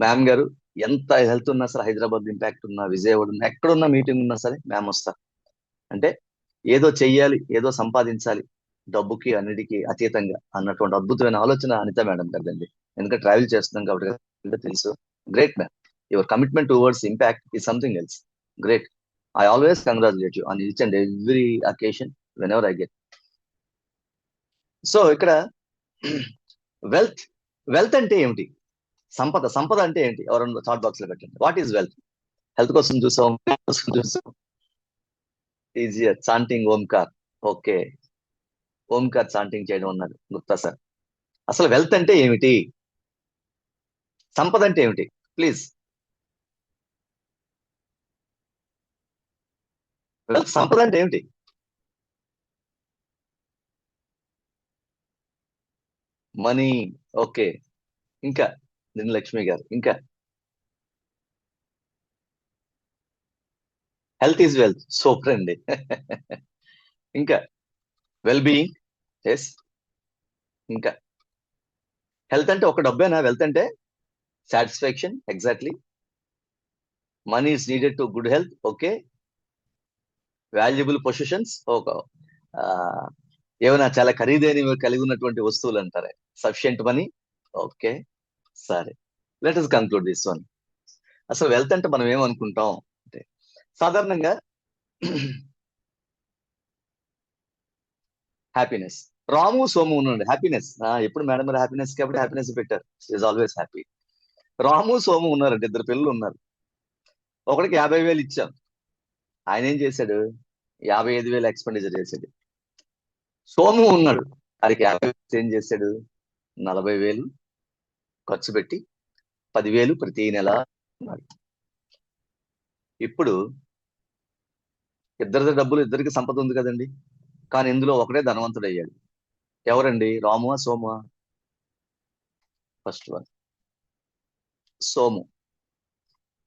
మ్యామ్ గారు ఎంత హెల్త్ ఉన్నా సరే, హైదరాబాద్ ఇంపాక్ట్ ఉన్నా, విజయవాడ ఉన్నా, ఎక్కడున్నా మీటింగ్ ఉన్నా సరే మ్యామ్ వస్తారు. అంటే ఏదో చెయ్యాలి, ఏదో సంపాదించాలి, డబ్బుకి అన్నిటికీ అతీతంగా అన్నటువంటి అద్భుతమైన ఆలోచన అనిత మేడం గారిదండి. ఎందుకంటే ట్రావెల్ చేస్తున్నాం కాబట్టి తెలుసు. Great ma'am, your commitment towards impact is something else. Great. I always congratulate you on each and every occasion when ever I get. So ఇక్కడ వెల్త్ అంటే ఏమిటి? సంపద అంటే ఏంటి? ఎవరన్నా చాట్ బాక్స్ లో పెట్టండి. What is wealth? హెల్త్ కోసం చూసాం, easier chanting Omkar, okay, Omkar chanting చేయడం ఉన్నారు గుప్తా సార్. అసలు వెల్త్ అంటే ఏమిటి? సంపద అంటే ఏమిటి? ప్లీజ్, సంపద అంటే ఏమిటి? మనీ. ఓకే, ఇంకా లక్ష్మి గారు, ఇంకా హెల్త్ ఈజ్ వెల్త్. సూపర్ అండి. ఇంకా వెల్ బీయింగ్. ఎస్. ఇంకా హెల్త్ అంటే ఒక డబ్బేనా? వెల్త్ అంటే satisfaction. Exactly. Money is needed to good health. Okay. Valuable positions. ఒక ఏమైనా చాలా ఖరీదైనవి కలిగి ఉన్నటువంటి వస్తువులు అంటారే. Sufficient money. ఓకే, సరే. Let us conclude this one. అసలు వెల్త్ అంటే మనం ఏమనుకుంటాం అంటే సాధారణంగా హ్యాపీనెస్. రాము సోము ఉండండి. హ్యాపీనెస్ ఎప్పుడు మేడం మీరు హ్యాపీనెస్ కాబట్టి హ్యాపీనెస్ పెట్టారు. Is always happy. Ramu Somu ఉన్నారండి, ఇద్దరు పిల్లలు ఉన్నారు. ఒకడికి 50,000 ఇచ్చాం. ఆయన ఏం చేశాడు? 55,000 ఎక్స్పెండిచర్ చేశాడు. సోము ఉన్నాడు, వారికి 50,000 ఏం చేశాడు? 40,000 ఖర్చు పెట్టి 10,000 ప్రతి నెల ఉన్నాడు. ఇప్పుడు ఇద్దరిది డబ్బులు, ఇద్దరికి సంపద ఉంది కదండి. కానీ ఇందులో ఒకడే ధనవంతుడు అయ్యాడు. ఎవరండి? రామువా సోమువా? First one Somu.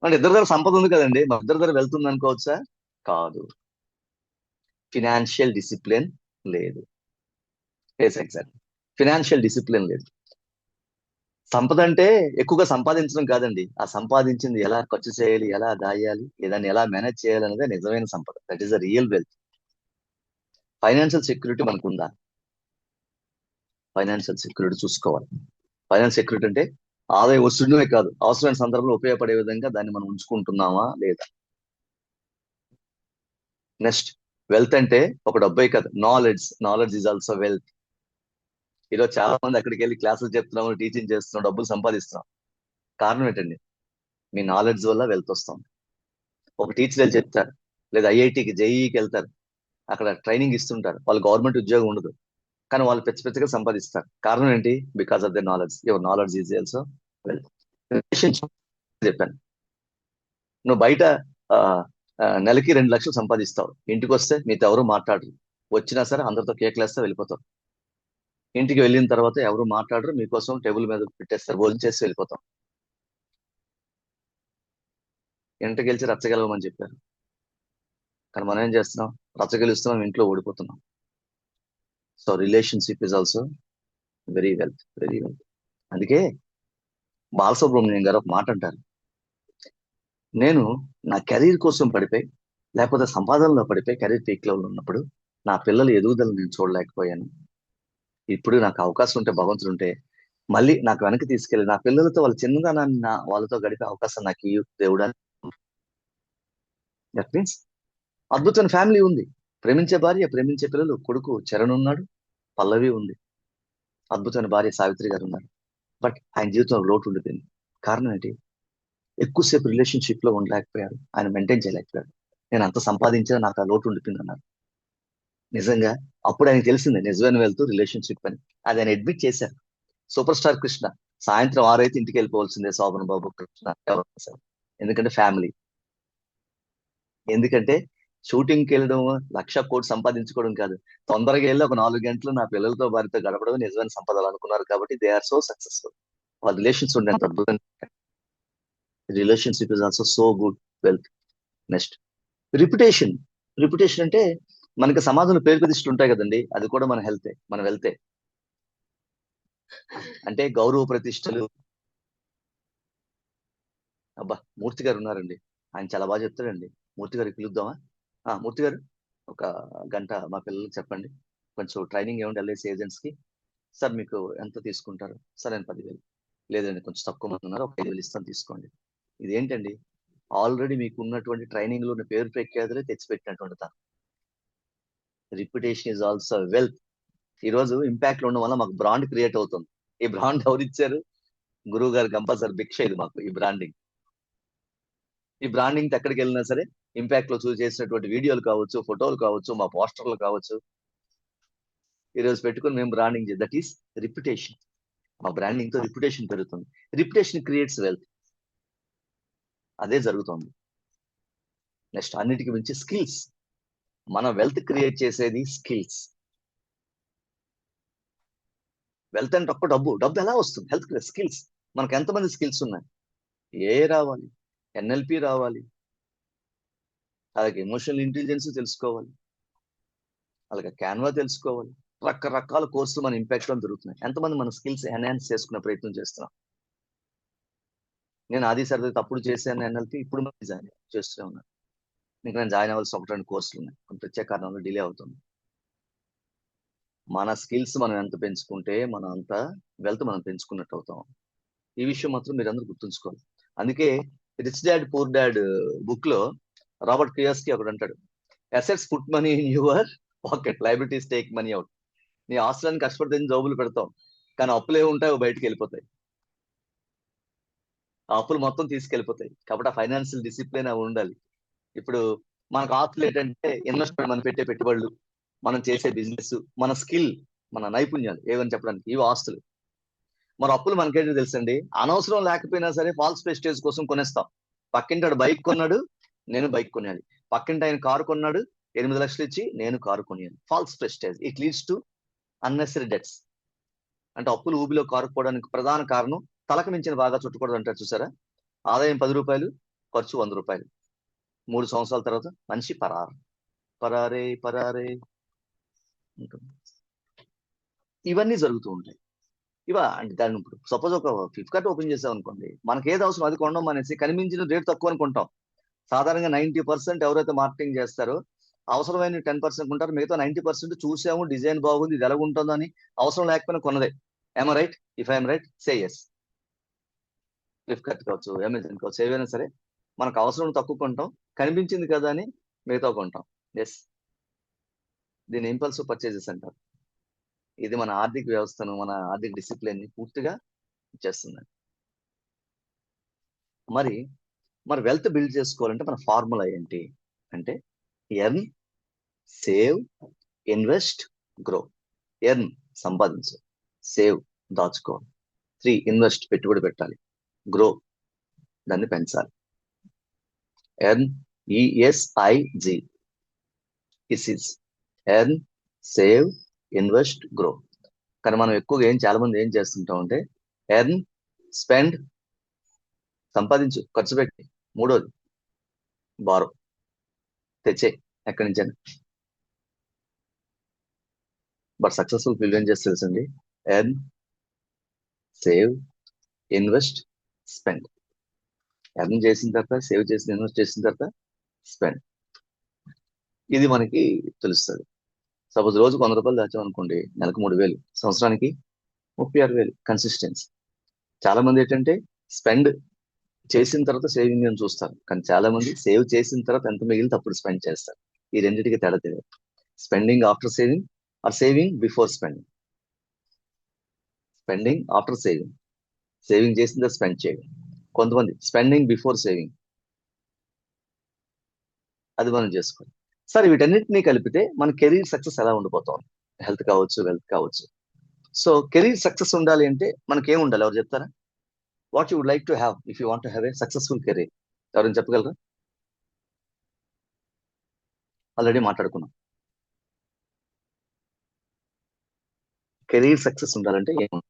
అంటే ఇద్దరి దగ్గర సంపద ఉంది కదండి, మా ఇద్దరి దగ్గర వెళ్తుంది అనుకోవచ్చా? కాదు. ఫినాన్షియల్ డిసిప్లిన్ లేదు. ఎగ్జాక్ట్. ఫినాన్షియల్ డిసిప్లిన్ లేదు. సంపద అంటే ఎక్కువగా సంపాదించడం కాదండి, ఆ సంపాదించింది ఎలా ఖర్చు చేయాలి, ఎలా దాయాలి, దాన్ని ఎలా మేనేజ్ చేయాలి అనేది నిజమైన సంపద. That is the real wealth. Financial security మనకుందా? ఫైనాన్షియల్ సెక్యూరిటీ చూసుకోవాలి. ఫైనాన్షియల్ సెక్యూరిటీ అంటే ఆదాయం వస్తుండమే కాదు, అవసరమైన సందర్భంలో ఉపయోగపడే విధంగా దాన్ని మనం ఉంచుకుంటున్నామా లేదా. నెక్స్ట్, వెల్త్ అంటే ఒక డబ్బే కాదు, నాలెడ్జ్ ఈజ్ ఆల్సో వెల్త్. ఈరోజు చాలా మంది అక్కడికి వెళ్ళి క్లాసులు చెప్తున్నాం, టీచింగ్ చేస్తున్నాం, డబ్బులు సంపాదిస్తున్నాం. కారణం ఏంటండి? మీ నాలెడ్జ్ వల్ల వెల్త్ వస్తాం. ఒక టీచర్ వెళ్ళి చెప్తారు, లేదా ఐఐటికి జేఈకి వెళ్తారు, అక్కడ ట్రైనింగ్ ఇస్తుంటారు. వాళ్ళు గవర్నమెంట్ ఉద్యోగం ఉండదు, కానీ వాళ్ళు పెచ్చగా సంపాదిస్తారు. కారణం ఏంటి? Because of the knowledge. Your knowledge is also wealth. చెప్పాను, నువ్వు బయట నెలకి 2 లక్షలు సంపాదిస్తావు, ఇంటికి వస్తే మీతో ఎవరు మాట్లాడరు. వచ్చినా సరే అందరితో కేక్లేస్తే వెళ్ళిపోతావు. ఇంటికి వెళ్ళిన తర్వాత ఎవరు మాట్లాడరు, మీకోసం టేబుల్ మీద పెట్టేస్తారు, భోజనం చేసి వెళ్ళిపోతాం. ఇంటికి గెలిచి రచ్చగలవమని చెప్పారు, కానీ మనం ఏం చేస్తున్నాం? రచ్చగెలుస్తున్నాం, ఇంట్లో ఓడిపోతున్నాం. So relationship is also very wealth. అందుకే బాలసుబ్రహ్మణ్యం గారు ఒక మాట అంటారు, నేను నా కెరీర్ కోసం పడిపోయి, లేకపోతే సంపాదనలో పడిపోయి కెరీర్ పీక్ లెవెల్ ఉన్నప్పుడు నా పిల్లల ఎదుగుదల నేను చూడలేకపోయాను. ఇప్పుడు నాకు అవకాశం ఉంటే, భగవంతుడు ఉంటే మళ్ళీ నాకు వెనక్కి తీసుకెళ్ళి నా పిల్లలతో వాళ్ళ చిన్నదనాన్ని వాళ్ళతో గడిపే అవకాశం నాకు ఈ దేవుడా. దట్ మీన్స్ అద్భుతమైన ఫ్యామిలీ ఉంది, ప్రేమించే భార్య, ప్రేమించే పిల్లలు, కొడుకు చరణ్ ఉన్నాడు, పల్లవి ఉంది, అద్భుతమైన భార్య సావిత్రి గారు ఉన్నారు. బట్ ఆయన జీవితంలో లోటు ఉండిపోయింది. కారణం ఏంటి? ఎక్కువసేపు రిలేషన్షిప్ లో ఉండలేకపోయారు, ఆయన మెయింటైన్ చేయలేకపోయారు. నేను అంత సంపాదించినా నాకు ఆ లోటు ఉండిపోయింది అన్నారు. నిజంగా అప్పుడు ఆయనకు తెలిసింది నిజమైన వెళ్తూ రిలేషన్షిప్ అని. అది ఆయన అడ్మిట్ చేశారు. సూపర్ స్టార్ కృష్ణ సాయంత్రం 6 అయితే ఇంటికి వెళ్ళిపోవాల్సిందే, శోభన్ బాబు, కృష్ణ, ఎందుకంటే ఫ్యామిలీ. ఎందుకంటే షూటింగ్కి వెళ్ళడం, 1,00,000 కోట్లు సంపాదించుకోవడం కాదు, తొందరగా వెళ్ళి ఒక 4 గంటలు నా పిల్లలతో వారితో గడపడం నిజమైన సంపదలు అనుకున్నారు. కాబట్టి దే ఆర్ సో సక్సెస్ఫుల్. వాళ్ళ రిలేషన్స్ ఉండేంత అద్భుతంగా. Relationship is also so good wealth. Next, reputation అంటే మనకి సమాజంలో పేరు ప్రతిష్టలు ఉంటాయి కదండి, అది కూడా మన హెల్తే, మన వెల్తే. అంటే గౌరవ ప్రతిష్టలు. అబ్బా, మూర్తి గారు ఉన్నారండి, ఆయన చాలా బాగా చెప్తాడండి. మూర్తి గారికి పిలుద్దామా? మూర్తి గారు, ఒక గంట మా పిల్లలకి చెప్పండి, కొంచెం ట్రైనింగ్ ఏమంటే ఎల్ఐసి ఏజెంట్స్ కి. సార్ మీకు ఎంత తీసుకుంటారు? సార్ నేను 10,000. లేదండి కొంచెం తక్కువ మంది ఉన్నారు, ఒక 5,000 ఇస్తాను, తీసుకోండి. ఇదేంటండి? ఆల్రెడీ మీకు ఉన్నటువంటి ట్రైనింగ్ లో ఉన్న పేరు ప్రఖ్యాతులే తెచ్చిపెట్టినటువంటి తను. Reputation is also wealth. ఈ రోజు ఇంపాక్ట్ లో ఉండడం వల్ల మాకు బ్రాండ్ క్రియేట్ అవుతుంది. ఈ బ్రాండ్ ఎవరు ఇచ్చారు? గురువు గారు కంపల్సరీ భిక్ష ఇది మాకు, ఈ బ్రాండింగ్. ఈ బ్రాండింగ్ ఎక్కడికి వెళ్ళినా సరే ఇంపాక్ట్ లో చేసినటువంటి వీడియోలు కావచ్చు, ఫోటోలు కావచ్చు, మా పోస్టర్లు కావచ్చు, ఈ రోజు పెట్టుకుని మేము బ్రాండింగ్, దట్ ఈస్ రిప్యుటేషన్. మా బ్రాండింగ్ తో రిప్యుటేషన్ పెరుగుతుంది. Reputation creates wealth. అదే జరుగుతుంది. నెక్స్ట్, అన్నిటికీ మించి స్కిల్స్. మన వెల్త్ క్రియేట్ చేసేది స్కిల్స్. వెల్త్ అంటే ఒక్క డబ్బు ఎలా వస్తుంది? Health skills. మనకు ఎంతమంది స్కిల్స్ ఉన్నాయి? ఏ రావాలి, ఎన్ఎల్పి రావాలి, అలాగే ఎమోషనల్ ఇంటెలిజెన్స్ తెలుసుకోవాలి, అలాగే క్యాన్వా తెలుసుకోవాలి. రకరకాల కోర్సులు మన ఇంపాక్ట్ లో దొరుకుతున్నాయి. ఎంతమంది మన స్కిల్స్ ఎన్హాన్స్ చేసుకునే ప్రయత్నం చేస్తున్నాం? నేను ఆది సరదా తప్పుడు చేశాను ఎన్ఎల్పి, ఇప్పుడు జాయిన్ చేస్తూనే ఉన్నాను. ఇంకా నేను జాయిన్ అవ్వాల్సిన 1-2 కోర్సులు ఉన్నాయి, కొన్ని ప్రత్యేక కారణంలో డిలే అవుతుంది. మన స్కిల్స్ మనం ఎంత పెంచుకుంటే మనం అంత వెల్త్ మనం పెంచుకున్నట్టు అవుతాం. ఈ విషయం మాత్రం మీరు అందరూ గుర్తుంచుకోవాలి. అందుకే rich dad poor dad book లో రాబర్ట్ కియోస్కి ఒకడు అంటాడు, assets put money in your pocket, liabilities take money out. నీ ఆస్తులను కష్టపడితే జోబులు పెడతాం, కానీ అప్పులు ఏమి ఉంటాయి, అవి బయటకు వెళ్ళిపోతాయి. ఆ అప్పులు మొత్తం తీసుకెళ్ళిపోతాయి. కాబట్టి ఆ ఫైనాన్షియల్ డిసిప్లిన్ అవి ఉండాలి. ఇప్పుడు మనకు ఆస్తులు ఏంటంటే ఇన్వెస్ట్మెంట్, మనం పెట్టే పెట్టుబడులు, మనం చేసే బిజినెస్, మన స్కిల్, మన నైపుణ్యాలు ఏవని చెప్పడానికి ఇవి ఆస్తులు. మరి అప్పులు మనకేంటి తెలుసండి, అనవసరం లేకపోయినా సరే ఫాల్స్ ప్రెస్టేజ్ కోసం కొనేస్తాం. పక్కింటాడు బైక్ కొన్నాడు, నేను బైక్ కొనేయాలి. పక్కింటి ఆయన కారు కొన్నాడు, 8 లక్షలు ఇచ్చి నేను కారు కొనేయాలి. False prestige, it leads to unnecessary debts. అంటే అప్పులు ఊబిలో కారుకోవడానికి ప్రధాన కారణం తలకు మించిన బాగా చుట్టకూడదు అంటారు చూసారా. ఆదాయం 10 రూపాయలు, ఖర్చు 100 రూపాయలు. 3 సంవత్సరాల తర్వాత మనిషి పరారే ఉంటుంది. ఇవన్నీ జరుగుతూ ఉంటాయి. అంటే దాన్ని ఇప్పుడు సపోజ్ ఒక ఫ్లిప్కార్ట్ ఓపెన్ చేసాం అనుకోండి, మనకి ఏది అవసరం అది కొనడం అనేసి కనిపించిన రేట్ తక్కువ అనుకుంటాం. సాధారణంగా 90% ఎవరైతే మార్కెటింగ్ చేస్తారో అవసరమైన 10% ఉంటారు, మిగతా 90% చూసాము, డిజైన్ బాగుంది, ఇది ఎలాగుంటుందో అని అవసరం లేకపోయినా కొన్నదే. I'm right? If I'm right say yes. Flipkart కావచ్చు, అమెజాన్ కావచ్చు, ఏవైనా సరే మనకు అవసరం తక్కువ కొంటాం, కనిపించింది కదా అని మిగతా కొంటాం. ఎస్, దీని ఇంపల్సివ్ పర్చేజెస్ అంటారు. ఇది మన ఆర్థిక వ్యవస్థను, మన ఆర్థిక డిసిప్లిన్ ని పూర్తిగా ఇచ్చేస్తుంది. మరి వెల్త్ బిల్డ్ చేసుకోవాలంటే మన ఫార్ములా ఏంటి అంటే earn, save, invest, grow. Earn సంపాదించు, సేవ్ దాచుకో, 3 ఇన్వెస్ట్ పెట్టుబడి పెట్టాలి, గ్రో దాన్ని పెంచాలి. Earn, ESIG, earn, save, invest, grow. కానీ మనం ఎక్కువగా చాలా మంది ఏం చేస్తుంటాం అంటే ఎర్న్, స్పెండ్, సంపాదించు, ఖర్చు పెట్టి, మూడోది బారో, తెచ్చే ఎక్కడి నుంచైనా. బట్ సక్సెస్ఫుల్ పీపుల్ ఏం చేస్తే తెలుసండి, earn, save, invest, spend. Earn చేసిన తర్వాత, సేవ్ చేసిన, ఇన్వెస్ట్ చేసిన తర్వాత స్పెండ్. ఇది మనకి తెలుస్తుంది. సపోజ్ రోజుకు 100 రూపాయలు దాచాం అనుకోండి, నెలకు 3,000, సంవత్సరానికి 36,000. కన్సిస్టెన్సీ. చాలా మంది ఏంటంటే స్పెండ్ చేసిన తర్వాత సేవింగ్ అని చూస్తారు, కానీ చాలా మంది సేవ్ చేసిన తర్వాత ఎంత మిగిలితే అప్పుడు స్పెండ్ చేస్తారు. ఈ రెండింటికి తేడా తెలియదు. Spending after saving or saving before spending. Spending after saving, saving చేసిన తర్వాత స్పెండ్ చేయడం. కొంతమంది స్పెండింగ్ బిఫోర్ సేవింగ్, అది మనం చేసుకోవాలి. సరే, వీటన్నిటినీ కలిపితే మన కెరీర్ సక్సెస్ ఎలా ఉండిపోతాం? హెల్త్ కావచ్చు, వెల్త్ కావచ్చు. సో కెరీర్ సక్సెస్ ఉండాలి అంటే మనకేం ఉండాలి, ఎవరు చెప్తారా? What you would like to have if you want to have a successful career? ఎవరైనా చెప్పగలరా? ఆల్రెడీ మాట్లాడుకున్నాం. కెరీర్ సక్సెస్ ఉండాలంటే ఏముంది?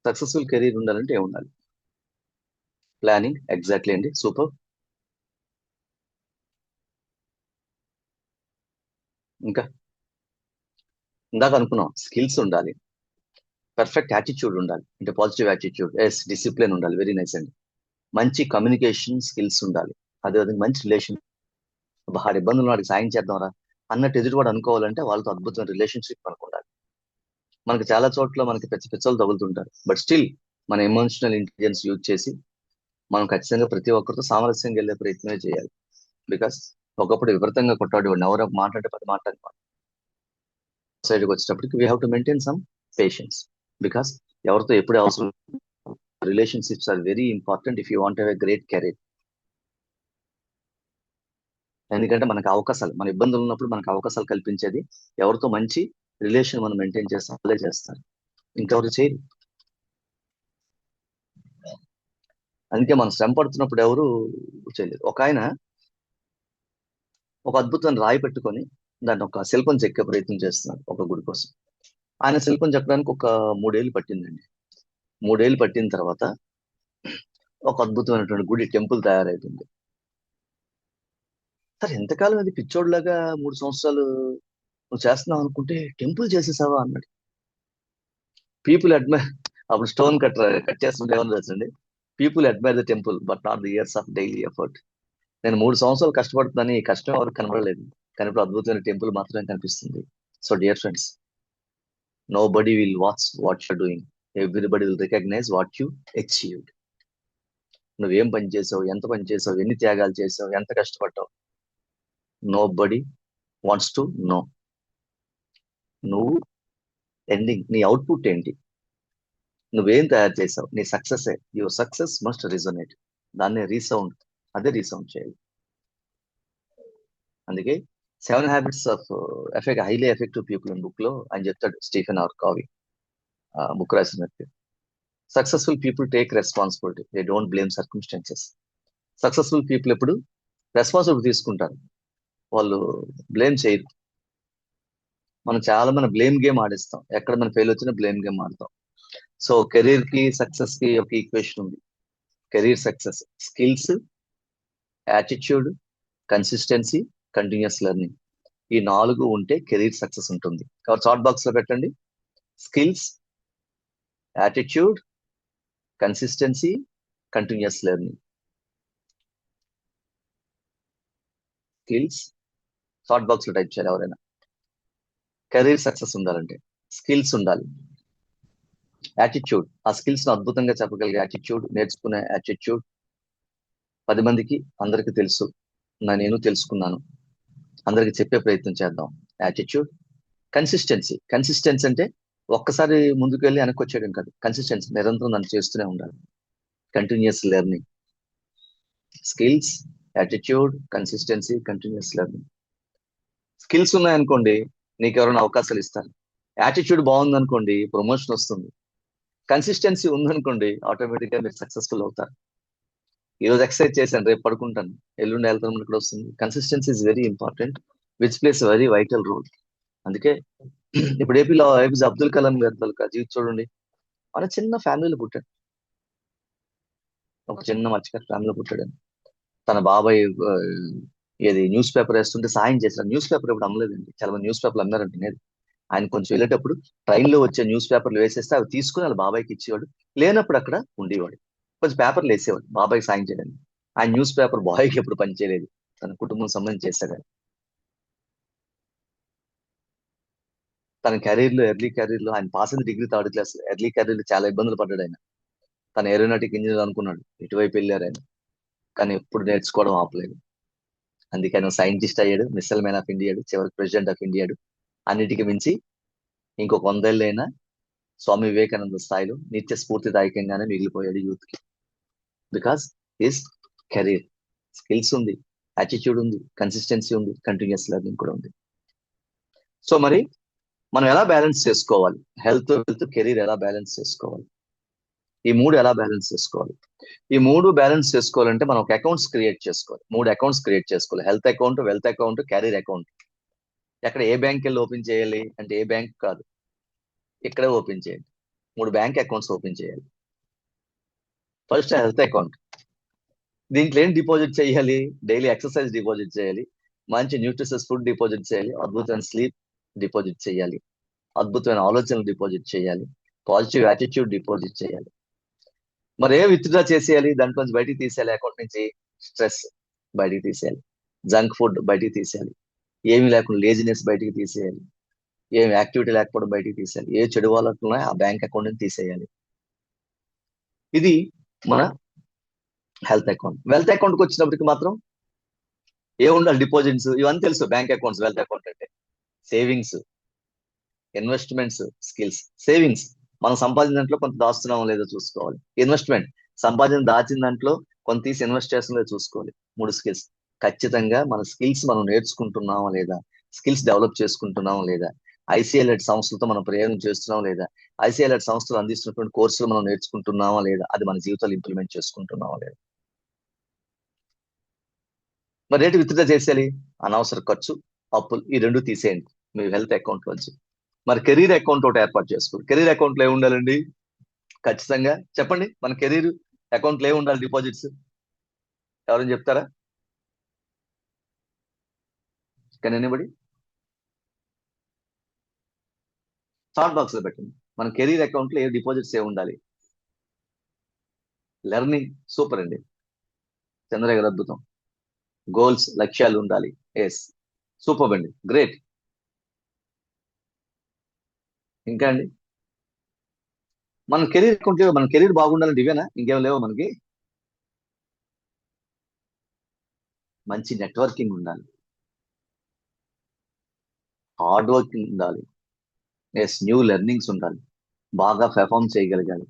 సక్సెస్ఫుల్ కెరీర్ ఉండాలంటే ఏముండాలి? ప్లానింగ్, ఎగ్జాక్ట్లీ అండి, సూపర్. ఇంకా ఇందాక అనుకున్నాం, స్కిల్స్ ఉండాలి, పర్ఫెక్ట్ యాటిట్యూడ్ ఉండాలి, అంటే పాజిటివ్ యాటిట్యూడ్, ఎస్, డిసిప్లిన్ ఉండాలి, వెరీ నైస్ అండి. మంచి కమ్యూనికేషన్ స్కిల్స్ ఉండాలి, అదేవిధంగా మంచి రిలేషన్. వాడి ఇబ్బందులు వాడికి సాయం చేద్దాంరా అన్నట్టు ఎదుటివాడు అనుకోవాలంటే వాళ్ళతో అద్భుతమైన రిలేషన్షిప్ మనకు ఉండాలి. మనకి చాలా చోట్ల మనకి పిచ్చలు తగులుతుంటారు, బట్ స్టిల్ మన ఎమోషనల్ ఇంటెలిజెన్స్ యూజ్ చేసి మనం ఖచ్చితంగా ప్రతి ఒక్కరితో సామరస్యంగా వెళ్ళే ప్రయత్నమే చేయాలి. బికాస్ ఒకప్పుడు విపరీతంగా కొట్టాడు వాడిని, ఎవరో మాట్లాడే 10 మాట్లాడి సైడ్కి వచ్చేటప్పటికి we have to maintain some patience. Because ఎవరితో ఎప్పుడే అవసరం, relationships are very important if you want have a great career. ఎందుకంటే మనకు అవకాశాలు, మన ఇబ్బందులు ఉన్నప్పుడు మనకు అవకాశాలు కల్పించేది ఎవరితో మంచి రిలేషన్ మనం మెయింటైన్ చేస్తాం, వాళ్ళే చేస్తారు. ఇంకెవరు చేయరు. అందుకే మనం శ్రమ పడుతున్నప్పుడు ఎవరు చేయలేరు. ఒక ఆయన ఒక అద్భుతమైన రాయి పెట్టుకొని దాన్ని ఒక శిల్పం చెక్కే ప్రయత్నం చేస్తున్నాడు ఒక గుడి కోసం. ఆయన శిల్పం చెక్కడానికి ఒక 3 ఏళ్ళు పట్టిందండి. 3 ఏళ్ళు పట్టిన తర్వాత ఒక అద్భుతమైనటువంటి గుడి టెంపుల్ తయారైతుంది. సరే ఎంతకాలం అది పిచ్చోడ్లాగా 3 సంవత్సరాలు నువ్వు చేస్తున్నావు అనుకుంటే టెంపుల్ చేసేసావా అన్నాడు. పీపుల్ అడ్మైర్, అప్పుడు స్టోన్ కట్ చేస్తుంటే ఏమన్నా తెలుసండి, people admire the temple but not the years of daily effort. నేను 3 సంవత్సరాలు కష్టపడుతున్నాను, ఈ కష్టం ఎవరికి కనబడలేదు, కానీ ఇప్పుడు అద్భుతమైన టెంపుల్ మాత్రమే కనిపిస్తుంది. So dear friends, nobody will watch what you're doing, everybody will recognize what you achieved. నువ్వేం పని చేసావు, ఎంత పని చేసావు, ఎన్ని త్యాగాలు చేసావు, ఎంత కష్టపడ్డావు, nobody wants to know. నువ్వు ఎండింగ్, నీ అవుట్పుట్ ఏంటి, నువ్వేం తయారు చేసావు, నీ success. Your success must resonate. దాన్ని రీసౌండ్, అదే రీసౌండ్ చేయాలి. అందుకే 7 habits of highly effective people అని బుక్ లో ఆయన చెప్తాడు, స్టీఫెన్ ఆర్ కావీ బుక్ రాసినట్టు. Successful people take responsibility, they don't blame circumstances. Successful people ఎప్పుడు రెస్పాన్సిబిలిటీ తీసుకుంటారు, వాళ్ళు బ్లేమ్ చేయరు. మనం చాలా మంది బ్లేమ్ గేమ్ ఆడిస్తాం, ఎక్కడ మనం ఫెయిల్ వచ్చినా బ్లేమ్ గేమ్ ఆడతాం. సో కెరీర్ కి సక్సెస్ కి ఒక ఈక్వేషన్ ఉంది. Career success skills, attitude, consistency, continuous learning. ఈ 4 ఉంటే కెరీర్ సక్సెస్ ఉంటుంది. కాబట్టి చాట్ బాక్స్ లో పెట్టండి, skills, attitude, consistency, continuous learning. Skills chat box లో టైప్ చేయాలి ఎవరైనా. కెరీర్ సక్సెస్ ఉండాలంటే స్కిల్స్ ఉండాలి, యాటిట్యూడ్, ఆ స్కిల్స్ ను అద్భుతంగా చెప్పగలిగే యాటిట్యూడ్, నేర్చుకునే యాటిట్యూడ్. 10 మందికి అందరికి తెలుసు, నేను తెలుసుకున్నాను, అందరికి చెప్పే ప్రయత్నం చేద్దాం, యాటిట్యూడ్. కన్సిస్టెన్సీ అంటే ఒక్కసారి ముందుకు వెళ్ళి వెనక్కి వచ్చేయడం కాదు, కన్సిస్టెన్సీ నిరంతరం నన్ను చేస్తూనే ఉండాలి, continuous learning. Skills, attitude, consistency, continuous learning. Skills ఉన్నాయనుకోండి నీకు ఎవరైనా అవకాశాలు ఇస్తారు, యాటిట్యూడ్ బాగుందనుకోండి ప్రమోషన్ వస్తుంది, కన్సిస్టెన్సీ ఉందనుకోండి ఆటోమేటిక్ గా మీరు సక్సెస్ఫుల్ అవుతారు. ఈ రోజు ఎక్సర్సైజ్ చేశాను, రేపు పడుకుంటాను, ఎల్లుండి వెళ్తాను ఇక్కడ వస్తుంది. Consistency is very important, which plays very vital role. అందుకే ఇప్పుడు ఏపీలో ఏపీజే అబ్దుల్ కలాం గారి తాలూకా జీవితం చూడండి. ఆయన చిన్న ఫ్యామిలీలో పుట్టాడు, ఒక చిన్న మత్స్యకారు ఫ్యామిలీలో పుట్టాడు. తన బాబాయ్ ఏది న్యూస్ పేపర్ వేస్తుంటే సాయం చేశారు. న్యూస్ పేపర్ ఇప్పుడు అమ్మలేదండి, చాలా మంది న్యూస్ పేపర్లు అమ్మారంటే నేను. ఆయన కొంచెం వెళ్ళేటప్పుడు ట్రైన్ లో వచ్చే న్యూస్ పేపర్లు వేసేస్తే అవి తీసుకుని వాళ్ళ బాబాయ్కి ఇచ్చేవాడు, లేనప్పుడు అక్కడ ఉండేవాడు, కొంచెం పేపర్లు వేసేవాడు బాబాయ్కి సాయం చేయడానికి. ఆయన న్యూస్ పేపర్ బాయ్కి ఎప్పుడు పనిచేయలేదు, తన కుటుంబం సంబంధించి చేశాడు. తన కెరీర్ లో ఎర్లీ కెరీర్ లో ఆయన పాస్ అయింది degree 3rd class. Early career లో చాలా ఇబ్బందులు పడ్డాడు ఆయన. తన ఏరోనాటిక్ ఇంజనీర్ అనుకున్నాడు, ఇటువైపు వెళ్ళారు ఆయన, కానీ ఎప్పుడు నేర్చుకోవడం ఆపలేదు. అందుకే ఆయన సైంటిస్ట్ అయ్యాడు, మిస్సైల్ మ్యాన్ ఆఫ్ ఇండియా, చివరికి ప్రెసిడెంట్ ఆఫ్ ఇండియా. అన్నిటికీ మించి ఇంకొక 100 ఏళ్ళైనా స్వామి వివేకానంద స్థాయిలో నిత్య స్ఫూర్తిదాయకంగానే మిగిలిపోయాడు యూత్ కి. బికాస్ హిస్ కెరీర్ స్కిల్స్ ఉంది, యాటిట్యూడ్ ఉంది, కన్సిస్టెన్సీ ఉంది, కంటిన్యూస్ లెర్నింగ్ కూడా ఉంది. సో మరి మనం ఎలా బ్యాలెన్స్ చేసుకోవాలి, హెల్త్ కెరీర్ ఎలా బ్యాలెన్స్ చేసుకోవాలి, ఈ 3 ఎలా బ్యాలెన్స్ చేసుకోవాలి? ఈ 3 బ్యాలెన్స్ చేసుకోవాలంటే మనం ఒక అకౌంట్స్ క్రియేట్ చేసుకోవాలి. 3 అకౌంట్స్ క్రియేట్ చేసుకోవాలి, health account, wealth account, career account. ఎక్కడ ఏ బ్యాంక్ వెళ్ళి ఓపెన్ చేయాలి అంటే ఏ బ్యాంక్ కాదు, ఇక్కడే ఓపెన్ చేయండి. 3 బ్యాంక్ అకౌంట్స్ ఓపెన్ చేయాలి. ఫస్ట్ హెల్త్ అకౌంట్, దీంట్లో ఏం డిపాజిట్ చేయాలి, డైలీ ఎక్సర్సైజ్ డిపాజిట్ చేయాలి, మంచి న్యూట్రిషియస్ ఫుడ్ డిపాజిట్ చేయాలి, అద్భుతమైన స్లీప్ డిపాజిట్ చేయాలి, అద్భుతమైన ఆలోచనలు డిపాజిట్ చేయాలి, పాజిటివ్ యాటిట్యూడ్ డిపాజిట్ చేయాలి. మరి ఏం విత్డ్రా చేసేయాలి, దాంట్లో నుంచి బయటికి తీసేయాలి, అకౌంట్ నుంచి స్ట్రెస్ బయటికి తీసేయాలి, జంక్ ఫుడ్ బయటికి తీసేయాలి, ఏమి లేకుండా లేజినెస్ బయటికి తీసేయాలి, ఏం యాక్టివిటీ లేకపోవడం బయటికి తీసేయాలి, ఏ చెడు వాళ్ళకు ఉన్నాయో ఆ బ్యాంక్ అకౌంట్ నుంచి తీసేయాలి. ఇది మన హెల్త్ అకౌంట్. వెల్త్ అకౌంట్కి వచ్చినప్పటికి మాత్రం ఏముండాలి, డిపాజిట్స్ ఇవన్నీ తెలుసు. బ్యాంక్ అకౌంట్స్, వెల్త్ అకౌంట్ అంటే సేవింగ్స్, ఇన్వెస్ట్మెంట్స్, స్కిల్స్. సేవింగ్స్ మనం సంపాదించిన దాంట్లో కొంత దాస్తున్నామో లేదో చూసుకోవాలి. ఇన్వెస్ట్మెంట్ సంపాదించిన దాచిన దాంట్లో కొంత తీసి ఇన్వెస్ట్ చేస్తుందో చూసుకోవాలి. 3 స్కిల్స్. ఖచ్చితంగా మన స్కిల్స్ మనం నేర్చుకుంటున్నామా లేదా, స్కిల్స్ డెవలప్ చేసుకుంటున్నామా లేదా, ఐసీఎల్ఎడ్ సంస్థలతో మనం ప్రయోగం చేస్తున్నాం లేదా, ఐసీఎల్ఎడ్ సంస్థలు అందిస్తున్నటువంటి కోర్సులు మనం నేర్చుకుంటున్నామా లేదా, అది మన జీవితాలు ఇంప్లిమెంట్ చేసుకుంటున్నామా లేదా. మరి రేటు విత్డ్రా చేసేయాలి, అనవసర ఖర్చు, అప్పులు ఈ రెండు తీసేయండి మీ హెల్త్ అకౌంట్ నుంచి. మరి కెరీర్ అకౌంట్ ఒకటి ఏర్పాటు చేసుకోండి. కెరీర్ అకౌంట్లో ఏమి ఉండాలండి, ఖచ్చితంగా చెప్పండి, మన కెరీర్ అకౌంట్లో ఏమి ఉండాలి, డిపాజిట్స్ ఎవరైనా చెప్తారా? Can anybody? చాట్ బాక్స్ లో పెట్టండి, మన కెరీర్ అకౌంట్ లో ఏ డిపాజిట్స్ ఏ ఉండాలి. లెర్నింగ్ సూపర్ అండి, చంద్రగారు అద్భుతం. గోల్స్ లక్ష్యాలు ఉండాలి, ఎస్ సూపర్ అండి, గ్రేట్. ఇంకా అండి మన కెరీర్ అకౌంట్ మన కెరీర్ బాగుండాలంటే ఇవేనా, ఇంకేం లేవు మనకి? మంచి నెట్వర్కింగ్ ఉండాలి, హార్డ్ వర్కింగ్ ఉండాలి, ఎస్ న్యూ లెర్నింగ్స్ ఉండాలి, బాగా పెర్ఫామ్ చేయగలగాలి.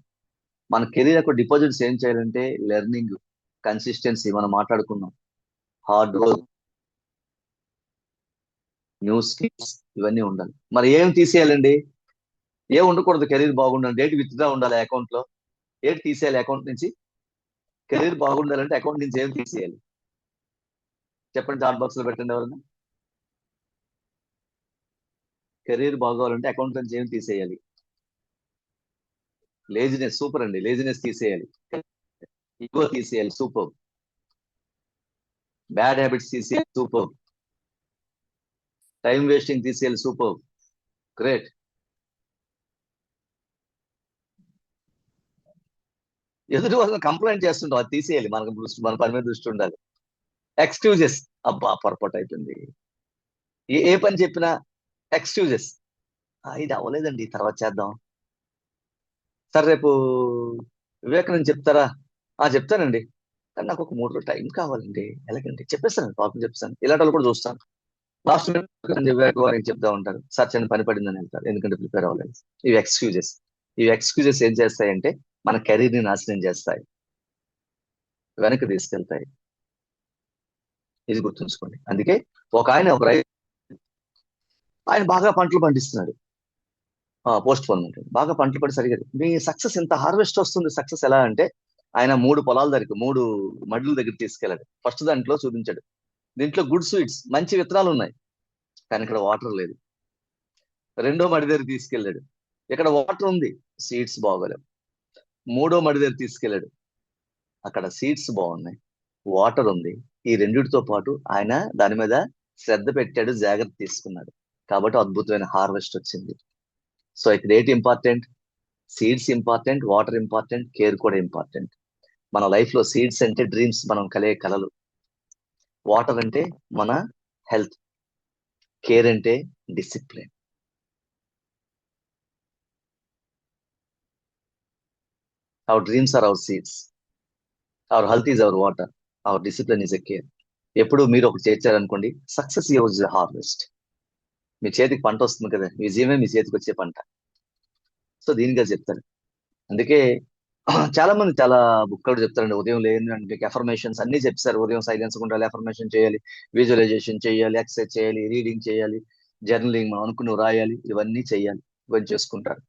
మన కెరీర్ అకౌంట్ డిపాజిట్స్ ఏం చేయాలంటే లెర్నింగ్, కన్సిస్టెన్సీ మనం మాట్లాడుకున్నాం, హార్డ్ వర్క్, న్యూ స్కిల్స్, ఇవన్నీ ఉండాలి. మరి ఏం తీసేయాలండి, ఏం ఉండకూడదు కెరీర్ బాగుండాలి, డేట్ విత్డ్రా ఉండాలి అకౌంట్ లో, డేట్ తీసేయాలి అకౌంట్ నుంచి. కెరీర్ బాగుండాలంటే అకౌంట్ నుంచి ఏం తీసేయాలి చెప్పండి, చాట్ బాక్స్ లో పెట్టండి ఎవరైనా. కెరీర్ బాగోవాలంటే అకౌంట్ నుంచి ఏం తీసేయాలి? లేజినెస్ సూపర్ అండి, లేజినెస్ తీసేయాలి, ఈగో తీసేయాలి, సూపర్. బ్యాడ్ హ్యాబిట్స్ తీసేయాలి, సూపర్. టైం వేస్టింగ్ తీసేయాలి, సూపర్, గ్రేట్. ఎదుటి వాళ్ళని కంప్లైంట్ చేస్తుంటాం, అది తీసేయాలి, మనకు మన పని మీద దృష్టి ఉండాలి. ఎక్స్క్యూజెస్, అబ్బా పొరపాటు అయిపోయింది, ఏ పని చెప్పినా ఎక్స్క్యూజెస్, ఇది అవ్వలేదండి తర్వాత చేద్దాం. సార్ రేపు వివేకానంద చెప్తారా? చెప్తానండి, కానీ నాకు ఒక 3 రోజులు టైం కావాలండి. ఎలాగండి? చెప్పేస్తాను, పాపం చెప్పేస్తాను. ఇలాంటి వాళ్ళు కూడా చూస్తాను. లాస్ట్ మినిట్ వివేకానికి చెప్తా ఉంటారు, సార్ చిన్న పని పడిందని వెళ్తారు, ఎందుకంటే ప్రిపేర్ అవ్వలేదు. ఇవి ఎక్స్క్యూజెస్. ఇవి ఎక్స్క్యూజెస్ ఏం చేస్తాయంటే మన కెరీర్ ని నాశనం చేస్తాయి, వెనక్కి తీసుకెళ్తాయి. ఇది గుర్తుంచుకోండి. అందుకే ఒక ఆయన బాగా పంటలు పండిస్తున్నాడు, పోస్ట్ పోన్మెంట్, బాగా పంటలు పడి సరిగా మీ సక్సెస్ ఎంత హార్వెస్ట్ వస్తుంది. సక్సెస్ ఎలా అంటే ఆయన 3 పొలాల దగ్గర 3 మడుల దగ్గర తీసుకెళ్ళాడు. ఫస్ట్ దాంట్లో చూపించాడు, దీంట్లో గుడ్ స్వీట్స్ మంచి విత్తనాలు ఉన్నాయి, కానీ ఇక్కడ వాటర్ లేదు. రెండో మడి దగ్గర తీసుకెళ్ళాడు, ఇక్కడ వాటర్ ఉంది, సీడ్స్ బాగోలేవు. మూడో మడి దగ్గర తీసుకెళ్ళాడు, అక్కడ సీడ్స్ బాగున్నాయి, వాటర్ ఉంది. ఈ రెండిటితో పాటు ఆయన దాని మీద శ్రద్ధ పెట్టాడు, జాగ్రత్త తీసుకున్నాడు, కాబట్టి అద్భుతమైన హార్వెస్ట్ వచ్చింది. సో ఇక్కడ ఏంటి important? Seeds important, water important, care కూడా ఇంపార్టెంట్. మన లైఫ్ లో సీడ్స్ అంటే డ్రీమ్స్, మనం కలిగే కలలు. వాటర్ అంటే మన హెల్త్, కేర్ అంటే discipline. Our dreams are our seeds. Our health is our water. Our discipline is a care. ఎప్పుడు మీరు ఒకటి చేర్చారనుకోండి, సక్సెస్ ఈజ్ హార్వెస్ట్. మీ చేతికి పంట వస్తుంది కదా, విజయమే మీ చేతికి వచ్చే పంట. సో దీనిగా చెప్తాను. అందుకే చాలా మంది చాలా బుక్ కూడా చెప్తారండి, ఉదయం లేని అఫర్మేషన్స్ అన్ని చెప్తారు. ఉదయం సైలెన్స్ ఉండాలి, అఫర్మేషన్ చేయాలి, విజువలైజేషన్ చేయాలి, ఎక్సర్సైజ్ చేయాలి, రీడింగ్ చేయాలి, జర్నలింగ్ మనం అనుకుని రాయాలి, ఇవన్నీ చేయాలి, ఇవన్నీ చేసుకుంటారు.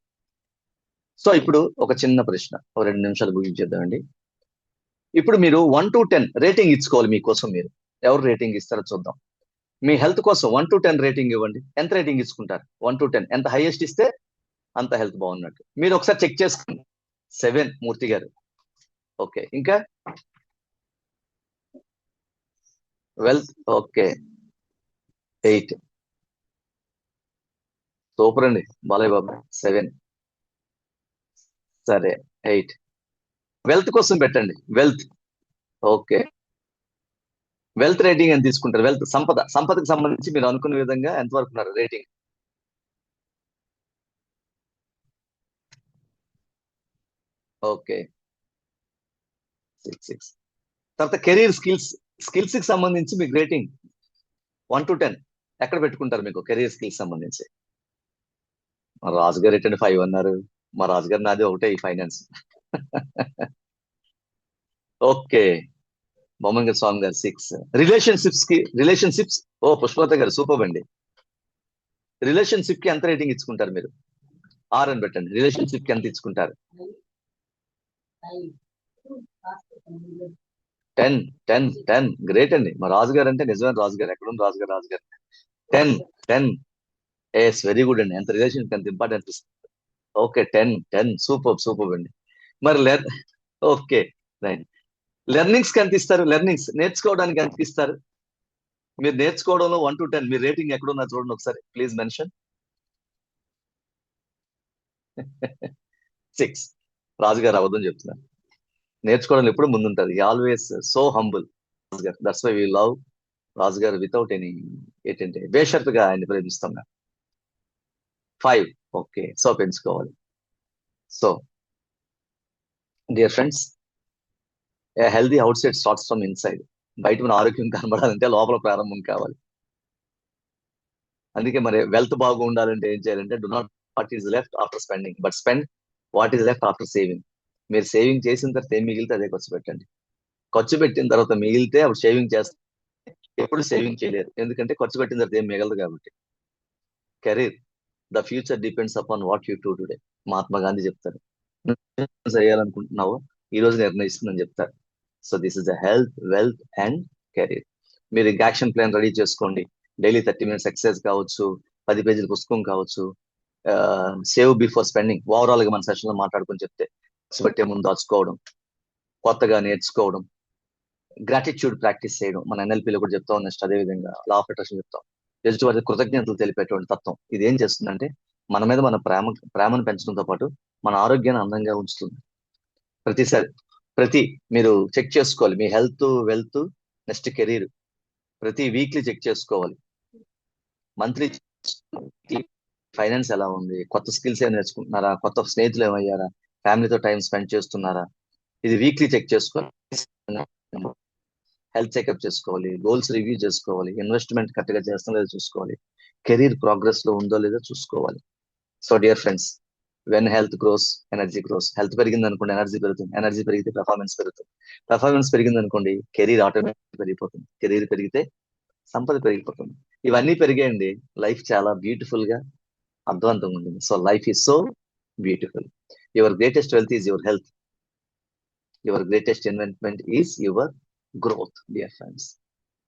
సో ఇప్పుడు ఒక చిన్న ప్రశ్న, ఒక 2 నిమిషాలు ముగించేద్దామండి. ఇప్పుడు మీరు 1 to 10 రేటింగ్ ఇచ్చుకోవాలి మీకోసం. మీరు ఎవరు రేటింగ్ ఇస్తారో చూద్దాం. మీ హెల్త్ కోసం 1 to 10 రేటింగ్ ఇవ్వండి. ఎంత రేటింగ్ ఇచ్చుకుంటారు? 1 to 10 ఎంత హైయెస్ట్ ఇస్తే అంత హెల్త్ బాగున్నట్టు. మీరు ఒకసారి చెక్ చేసుకోండి. 7 మూర్తి గారు, ఓకే. ఇంకా వెల్త్, ఓకే 8, సూపర్ అండి బాలయ్య బాబు 7, సరే 8. వెల్త్ కోసం పెట్టండి, వెల్త్, ఓకే. వెల్త్ రేటింగ్ ఎంత తీసుకుంటారు? వెల్త్ సంపదకు సంబంధించి మీరు అనుకున్న విధంగా ఎంతవరకు ఉన్నారు రేటింగ్? ఓకే 6. తర్వాత కెరీర్ స్కిల్స్ కి సంబంధించి మీకు రేటింగ్ 1 to 10 ఎక్కడ పెట్టుకుంటారు మీకు కెరీర్ స్కిల్స్ సంబంధించి? మా రాజుగారు రేటండి 5 అన్నారు. మా రాజుగారు నాది ఒకటే ఈ ఫైనాన్స్. ఓకే బొమ్మన్ గారు, స్వామి గారు 6. రిలేషన్షిప్స్, ఓ పుష్పలత గారు సూపర్ అండి. రిలేషన్షిప్ కి ఎంత రేటింగ్ ఇచ్చుకుంటారు మీరు? 6 అని పెట్టండి. రిలేషన్షిప్ కి ఎంత ఇచ్చుకుంటారు? 10 10 10 గ్రేట్ అండి. మా రాజు గారు అంటే నిజమైన రాజు గారు. ఎక్కడున్న రాజు గారు? రాజు గారు 10 10 ఎస్ వెరీ గుడ్ అండి. ఎంత రిలేషన్ ఎంత ఇంపార్టెన్స్ ఇస్తుంది. ఓకే 10 10 సూపర్ అండి. మరి ఓకే రైట్. లెర్నింగ్స్ కి ఎంత ఇస్తారు? లెర్నింగ్స్ నేర్చుకోవడానికి ఎంత ఇస్తారు? మీరు నేర్చుకోవడంలో 1 to 10 మీ రేటింగ్ ఎక్కడున్నా చూడండి ఒకసారి ప్లీజ్ మెన్షన్. 6. రాజుగారు అబద్ధం చెప్తున్నారు. నేర్చుకోవడం ఎప్పుడు ముందుంటది. ఆల్వేస్ సో హంబుల్ రాజుగారు. దట్స్ వై వి లవ్ రాజుగారు వితౌట్ ఎనీ ఏంటంటే బేషరతుగా ఆయన్ని ప్రేమిస్తాం. 5. ఓకే సో పెంచుకోవాలి. So dear friends, A healthy out side starts from inside. బయట మన ఆరోగ్యం కనబడాలంటే లోపల ప్రారంభం కావాలి. అందుకే మరి వెల్త్ బాగుండాలంటే ఏం చేయాలంటే do not what is left after spending but spend what is left after saving. మీరు సేవింగ్ చేసిన తర్వాత ఏం మిగిలితే అదే ఖర్చు పెట్టండి. ఖర్చు పెట్టిన తర్వాత మిగిలితే అప్పుడు సేవింగ్ చేస్తే ఎప్పుడు సేవింగ్ చేయలేరు. ఎందుకంటే ఖర్చు పెట్టిన తర్వాత ఏం మిగలదు కాబట్టి. Career the future depends upon what you do today. Mahatma Gandhi చెప్తారు. చేయాలనుకుంటున్నావో ఈ రోజు నిర్ణయిస్తుందని చెప్తారు. So this is the health, wealth and career. మీరు యాక్షన్ ప్లాన్ రెడీ చేసుకోండి. డైలీ 30 minutes ఎక్సర్సైజ్ కావచ్చు, 10 పేజీల పుస్తకం కావచ్చు. సేవ్ బిఫోర్ స్పెండింగ్ ఓవరాల్ గా మన సెషన్ లో మాట్లాడుకొని చెప్తే ఖర్చు పెట్టే ముందు దాచుకోవడం, కొత్తగా నేర్చుకోవడం, గ్రాటిట్యూడ్ ప్రాక్టీస్ చేయడం. మన ఎన్ఎల్పీలో కూడా చెప్తాం. నెక్స్ట్ అదే విధంగా లా ఆఫ్ అట్రాక్షన్ చెప్తాం. ఎదుటి వారికి కృతజ్ఞతలు తెలిపేటువంటి తత్వం. ఇది ఏం చేస్తుందంటే మన మీద మన ప్రేమను పెంచడంతో పాటు మన ఆరోగ్యాన్ని అందంగా ఉంచుతుంది. ప్రతి మీరు చెక్ చేసుకోవాలి మీ హెల్త్, వెల్త్, నెక్స్ట్ కెరీర్. ప్రతి వీక్లీ చెక్ చేసుకోవాలి. మంత్లీ ఫైనాన్స్ ఎలా ఉంది, కొత్త స్కిల్స్ ఏమైనా నేర్చుకుంటున్నారా, కొత్త స్నేహితులు ఏమయ్యారా, ఫ్యామిలీతో టైం స్పెండ్ చేస్తున్నారా, ఇది వీక్లీ చెక్ చేసుకోవాలి. హెల్త్ చెకప్ చేసుకోవాలి, గోల్స్ రివ్యూ చేసుకోవాలి, ఇన్వెస్ట్మెంట్ కరెక్ట్ గా చేస్తాం లేదో చూసుకోవాలి, కెరీర్ ప్రోగ్రెస్ లో ఉందో లేదో చూసుకోవాలి. So dear friends, when health gross energy gross. Health పెరిగింది అనుకోండి ఎనర్జీ పెరుగుతుంది, ఎనర్జీ పెరిగితే పెర్ఫార్మెన్స్ పెరుగుతుంది, పెర్ఫార్మెన్స్ పెరిగింది అనుకోండి కెరీర్ ఆటోమేటిక్ పెరిగిపోతుంది, కెరీర్ పెరిగితే సంపద పెరిగిపోతుంది. ఇవన్నీ పెరిగాయండి లైఫ్ చాలా బ్యూటిఫుల్ గా అర్థవంతంగా ఉంటుంది. So life is so beautiful. Your greatest wealth is your health, your greatest investment is your growth dear friends.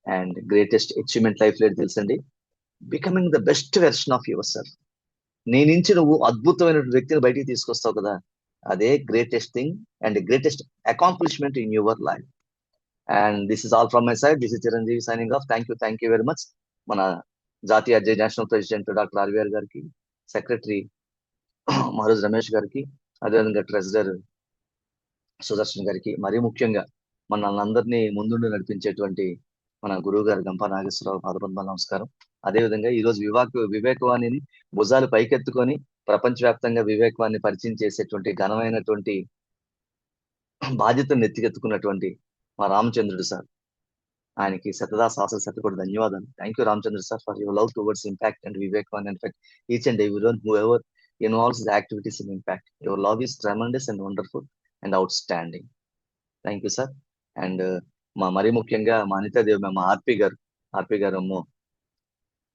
And greatest achievement life లో తెలుసండి, becoming the best version of your self. నీ నుంచి నువ్వు అద్భుతమైన వ్యక్తిని బయటికి తీసుకొస్తావు కదా, అదే greatest thing and greatest accomplishment in your life. And this is all from my side. This is Chiranjeevi signing off. Thank you very much. మన జాతీయ అధ్యక్ష నేషనల్ ప్రెసిడెంట్ డాక్టర్ ఆర్వీఆర్ గారికి, సెక్రటరీ మహారాజ్ రమేష్ గారికి, అదేవిధంగా ట్రెజరర్ సుదర్శన్ గారికి, మరీ ముఖ్యంగా మనల్ని అందరినీ ముందుండి నడిపించేటువంటి మన గురువు గారు గంపా నాగేశ్వరరావు పాదపద్మ నమస్కారం. అదేవిధంగా ఈ రోజు వివేకవాణిని భుజాలు పైకెత్తుకొని ప్రపంచవ్యాప్తంగా వివేకవాణి పరిచయం చేసేటువంటి ఘనమైనటువంటి బాధ్యతను ఎత్తికెత్తుకున్నటువంటి మా రామచంద్రుడు సార్, ఆయనకి శతదా శాస్త్ర కూడా ధన్యవాదాలు. Thank you Ramachandra sir for your love towards impact and Vivekavani. In fact each and everyone whoever involves the activities in impact, your love is tremendous and wonderful and outstanding. Thank you sir. And మరీ ముఖ్యంగా మా అనితాదేవి మ్యామ్, మా ఆర్పి గారు అమ్మో,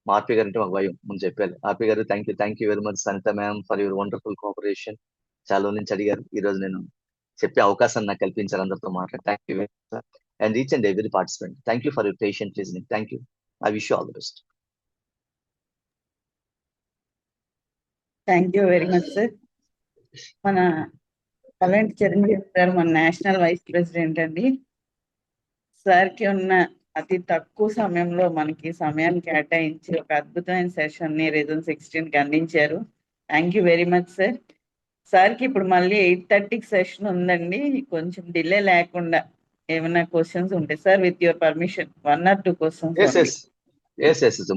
మా ఆర్పి గారు అంటే మాకు భయం ముందు చెప్పారు. ఆర్పి గారు thank you very much Anitha ma'am for your wonderful cooperation. చాలా నుంచి అడిగారు, ఈ రోజు నేను చెప్పే అవకాశాన్ని నాకు కల్పించారు అందరితో మాట్లాడి. Thank you sir. And each and every participant, thank you for your patient listening. Thank you. I wish you all the best. Thank you very much sir. మన కలెంట్ చిరంజీవి గారు మన నేషనల్ వైస్ ప్రెసిడెంట్ అండి. సార్కి ఉన్న అతి తక్కువ సమయంలో మనకి సమయాన్ని కేటాయించి ఒక అద్భుతమైన సెషన్ ని రిజన్ 16కి అందించారు. Thank you very much sir. సార్కి ఇప్పుడు మళ్ళీ 8:30కి సెషన్ ఉందండి. కొంచెం డిలే లేకుండా ఏమైనా క్వశ్చన్స్ ఉంటాయి sir, with your permission 1 or 2 questions.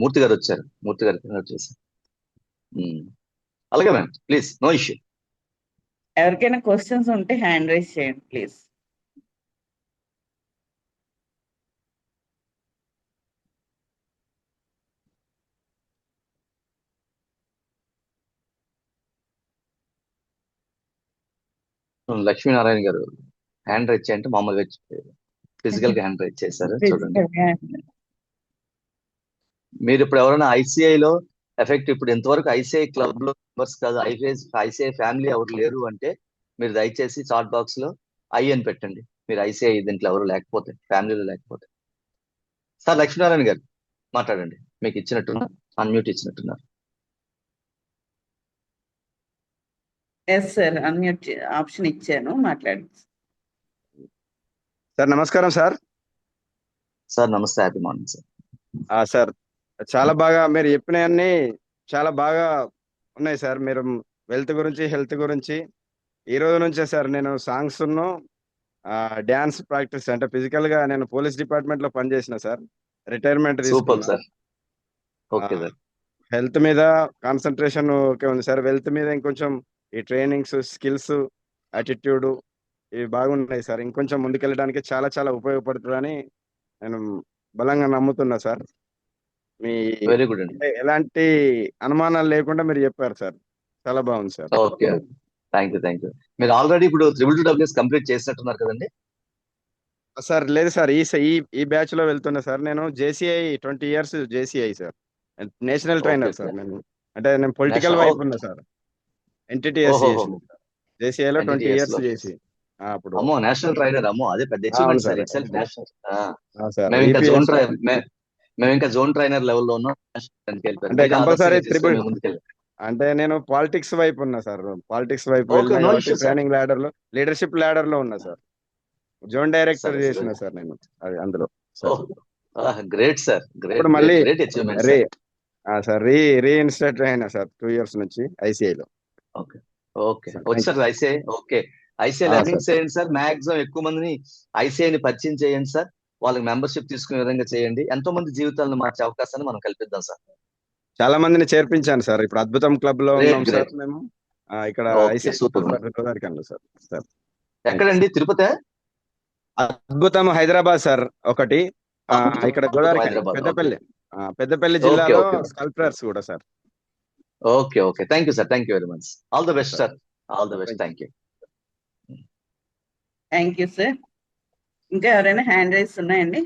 Murthy గారు వచ్చారు. మూర్తి గారు వచ్చేసారు. అలాగే మ్యామ్, ప్లీజ్ నో ఇష్యూ. ఎవరికైనా క్వశ్చన్స్ ఉంటే హ్యాండ్ రైజ్ చేయండి ప్లీజ్. లక్ష్మీనారాయణ గారు హ్యాండ్ రైజ్ చేయంటే మామూలుగా ఫిజికల్ గా హ్యాండ్ రైజ్ చేశారు. చూడండి, మీరు ఇప్పుడు ఎవరైనా ఐసిఐలో ఎఫెక్ట్ ఇప్పుడు ఇంతవరకు ఐసీఐ క్లబ్ లో మెంబర్స్ కాదు, ఐసీఐ ఫ్యామిలీ ఎవరు లేరు అంటే మీరు దయచేసి చాట్ బాక్స్ లో ఐ అని పెట్టండి. మీరు ఐసీఐ దీంట్లో ఎవరు లేకపోతే, ఫ్యామిలీలో లేకపోతే. సార్ లక్ష్మీనారాయణ గారు మాట్లాడండి, మీకు ఇచ్చినట్టున్నారు, అన్మ్యూట్ ఇచ్చినట్టున్నారు. ఎస్ సార్, అన్మ్యూట్ ఆప్షన్ ఇచ్చాను, మాట్లాడండి. సార్ నమస్కారం సార్. సార్ నమస్తే, హ్యాపీ మార్నింగ్ సార్. సార్ చాలా బాగా మీరు చెప్పినవన్నీ చాలా బాగా ఉన్నాయి సార్. మీరు వెల్త్ గురించి, హెల్త్ గురించి ఈ రోజు నుంచే సార్ నేను సాంగ్స్ డ్యాన్స్ ప్రాక్టీస్, అంటే ఫిజికల్ గా నేను పోలీస్ డిపార్ట్మెంట్ లో పనిచేసిన సార్, రిటైర్మెంట్ సూపర్ తీసుకున్నా. సార్. Okay sir. హెల్త్ మీద కాన్సన్ట్రేషన్ ఓకే ఉంది సార్. వెల్త్ మీద ఇంకొంచెం ఈ ట్రైనింగ్స్, స్కిల్స్, యాటిట్యూడ్ ఇవి బాగున్నాయి సార్. ఇంకొంచెం ముందుకెళ్ళడానికి చాలా చాలా ఉపయోగపడుతుందని నేను బలంగా నమ్ముతున్నా సార్. మీ వెరీ గుడ్ అండి. ఎలాంటి అనుమానాలు లేకుండా మీరు చెప్పారు సార్, చాలా బాగుంది సార్. Okay, thank you. మీరు ఆల్రెడీ ఇప్పుడు 222WS కంప్లీట్ చేసినట్టున్నారు కదండి? సార్ లేదు సార్, ఈ బ్యాచ్ లో వెళ్తున్నా సార్. నేను JCI 20 years JCI sir, national trainer sir. నేను అంటే నేను పొలిటికల్ National- వైపు ఉన్నా సార్. ఎన్టీటీఎస్ ఓహో. చేసిన జేసీఐలో 20 NTTS years లో. చేసి అప్పుడు అమ్మో, నేషనల్ ట్రైనర్, అమ్మో అదే పెద్ద అవును achievement sir. Sir. Itself national. Sir మేము ఇంకా EPS మేము ఇంకా జోన్ ట్రైనర్ లెవెల్లో ఉన్నాం. అంటే కంపల్సరీ ముందుకెళ్ళాం. అంటే నేను పాలిటిక్స్ వైపు ఉన్నా సార్. పాలిటిక్స్ వైపు Okay, వెళ్ళినా no కాబట్టి issues, sir. ట్రైనింగ్ ల్యాడర్ లో, లీడర్షిప్ ల్యాడర్ లో ఉన్నా సార్. జోన్ డైరెక్టర్ సరే, చేసిన సరే. సార్ నేను అది అందులో సార్. గ్రేట్ సార్, ఇప్పుడు మళ్ళీ గ్రేట్ అచీవ్మెంట్ రీ సార్. సార్ రీఇన్స్టేట్ అయినా సార్ 2 years నుంచి ఐసీఐలో. ఓకే, Sir, వచ్చారు ఐసీఐ. ఓకే, ఐసీఐ లెర్నింగ్ చేయండి సార్. మాక్సిమం ఎక్కువ మందిని ఐసీఐని పరిచయం చేయండి సార్. వాళ్ళకి మెంబర్షిప్ తీసుకునే విధంగా చేయండి. ఎంతో మంది జీవితాలను మార్చే అవకాశాన్ని మనం కల్పిద్దాం సార్. చాలా మందిని చేర్పించాను సార్. ఇప్పుడు అద్భుతం క్లబ్ లో Great, ఉన్నాం great. సార్ మేము. ఇక్కడ Okay, ఐసీఐ super. గోదావరిఖనిలో సార్. సార్ ఎక్కడండి? తిరుపతి? అద్భుతం హైదరాబాద్ సార్ ఒకటి. ఇక్కడ గోదావరిఖని హైదరాబాద్. పెద్దపల్లి జిల్లాలో okay. స్కల్ప్టర్స్ కూడా sir. Okay, thank you sir, thank you very much. All the best sir, all the best. Thank you. Thank you sir. ఇంకా ఎవరైనా హ్యాండ్ రైస్ ఉన్నాయండి?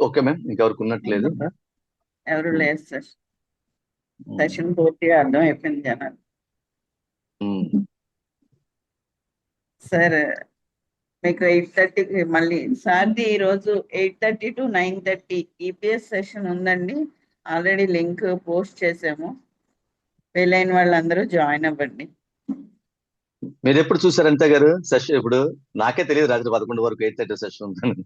ఓకే మ్యామ్, ఇంకెవరికి ఉన్నట్లేదు. ఎవరు లేదు సార్. సెషన్ పూర్తిగా అర్థం అయిపోయింది జనాలు. సార్ మీకు 8:30కి మళ్ళీ సార్ది ఈరోజు 8:30 to 9:30 ఈపీఎస్ సెషన్ ఉందండి. ఆల్రెడీ లింక్ పోస్ట్ చేసాము. వీలైన వాళ్ళందరూ జాయిన్ అవ్వండి. మీరు ఎప్పుడు చూసారు అనిత గారు సెషన్? ఇప్పుడు నాకే తెలియదు రాత్రి 11 వరకు 8:30 సెషన్ ఉందని.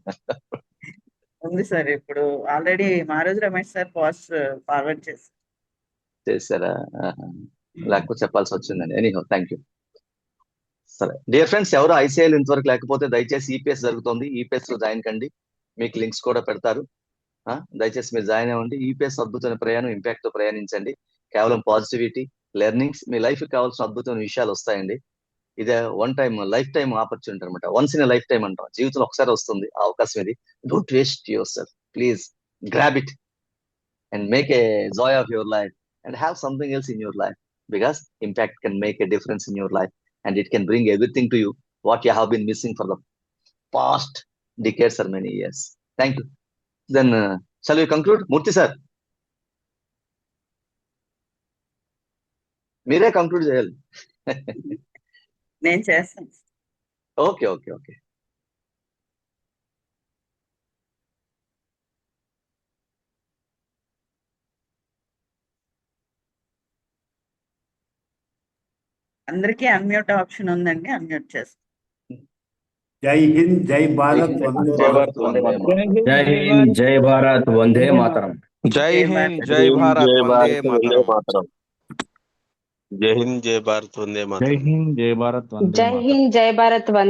ఉంది సార్, ఇప్పుడు already Maroju Ramesh sir post forward చేశారా? లేకపోతే చెప్పాల్సి వచ్చిందండి. Anyhow, thank you. సరే డియర్ ఫ్రెండ్స్, ఎవరు ఐసీఐలు ఇంతవరకు లేకపోతే దయచేసి ఈపీఎస్ జరుగుతుంది, ఈపీఎస్ లో జాయిన్ కండి. మీకు లింక్స్ కూడా పెడతారు. దయచేసి మీరు జాయిన్ అవ్వండి. ఈపీఎస్ అద్భుతమైన ప్రయాణం, ఇంపాక్ట్ తో ప్రయాణించండి. కేవలం పాజిటివిటీ, లెర్నింగ్స్, మీ లైఫ్ కావాల్సిన అద్భుతమైన విషయాలు వస్తాయండి. ఇదే one time, life time opportunity అనమాట. వన్స్ ఇన్ లైఫ్ టైం అంటాం, జీవితంలో ఒకసారి వస్తుంది ఆ అవకాశం. ఇది don't waste your self, please grab it and make a Joy of your life and have something else in your life, because impact can make a difference in your life and it can bring everything to you what you have been missing for the past decades or many years. Thank you. Then shall we conclude? Murthy sir, మీరే కంక్లూడ్ చేయాలి. నేను చేస్తాను. ఓకే. అందరికీ అన్మ్యూట్ ఆప్షన్ ఉందండి, అన్మ్యూట్ చేస్తాను. జై హింద్, జై భారత్, వందే మాతరం. జై హింద్, జై భారత్, వందే మాతరం. జై హింద్, జై భారత్, వందే మాతరం. జై హింద్, జై భారత్, వందే మాతరం. జై హింద్, జై భారత్, వందే జై మాతరం. హింద్, జై భారత్, వందే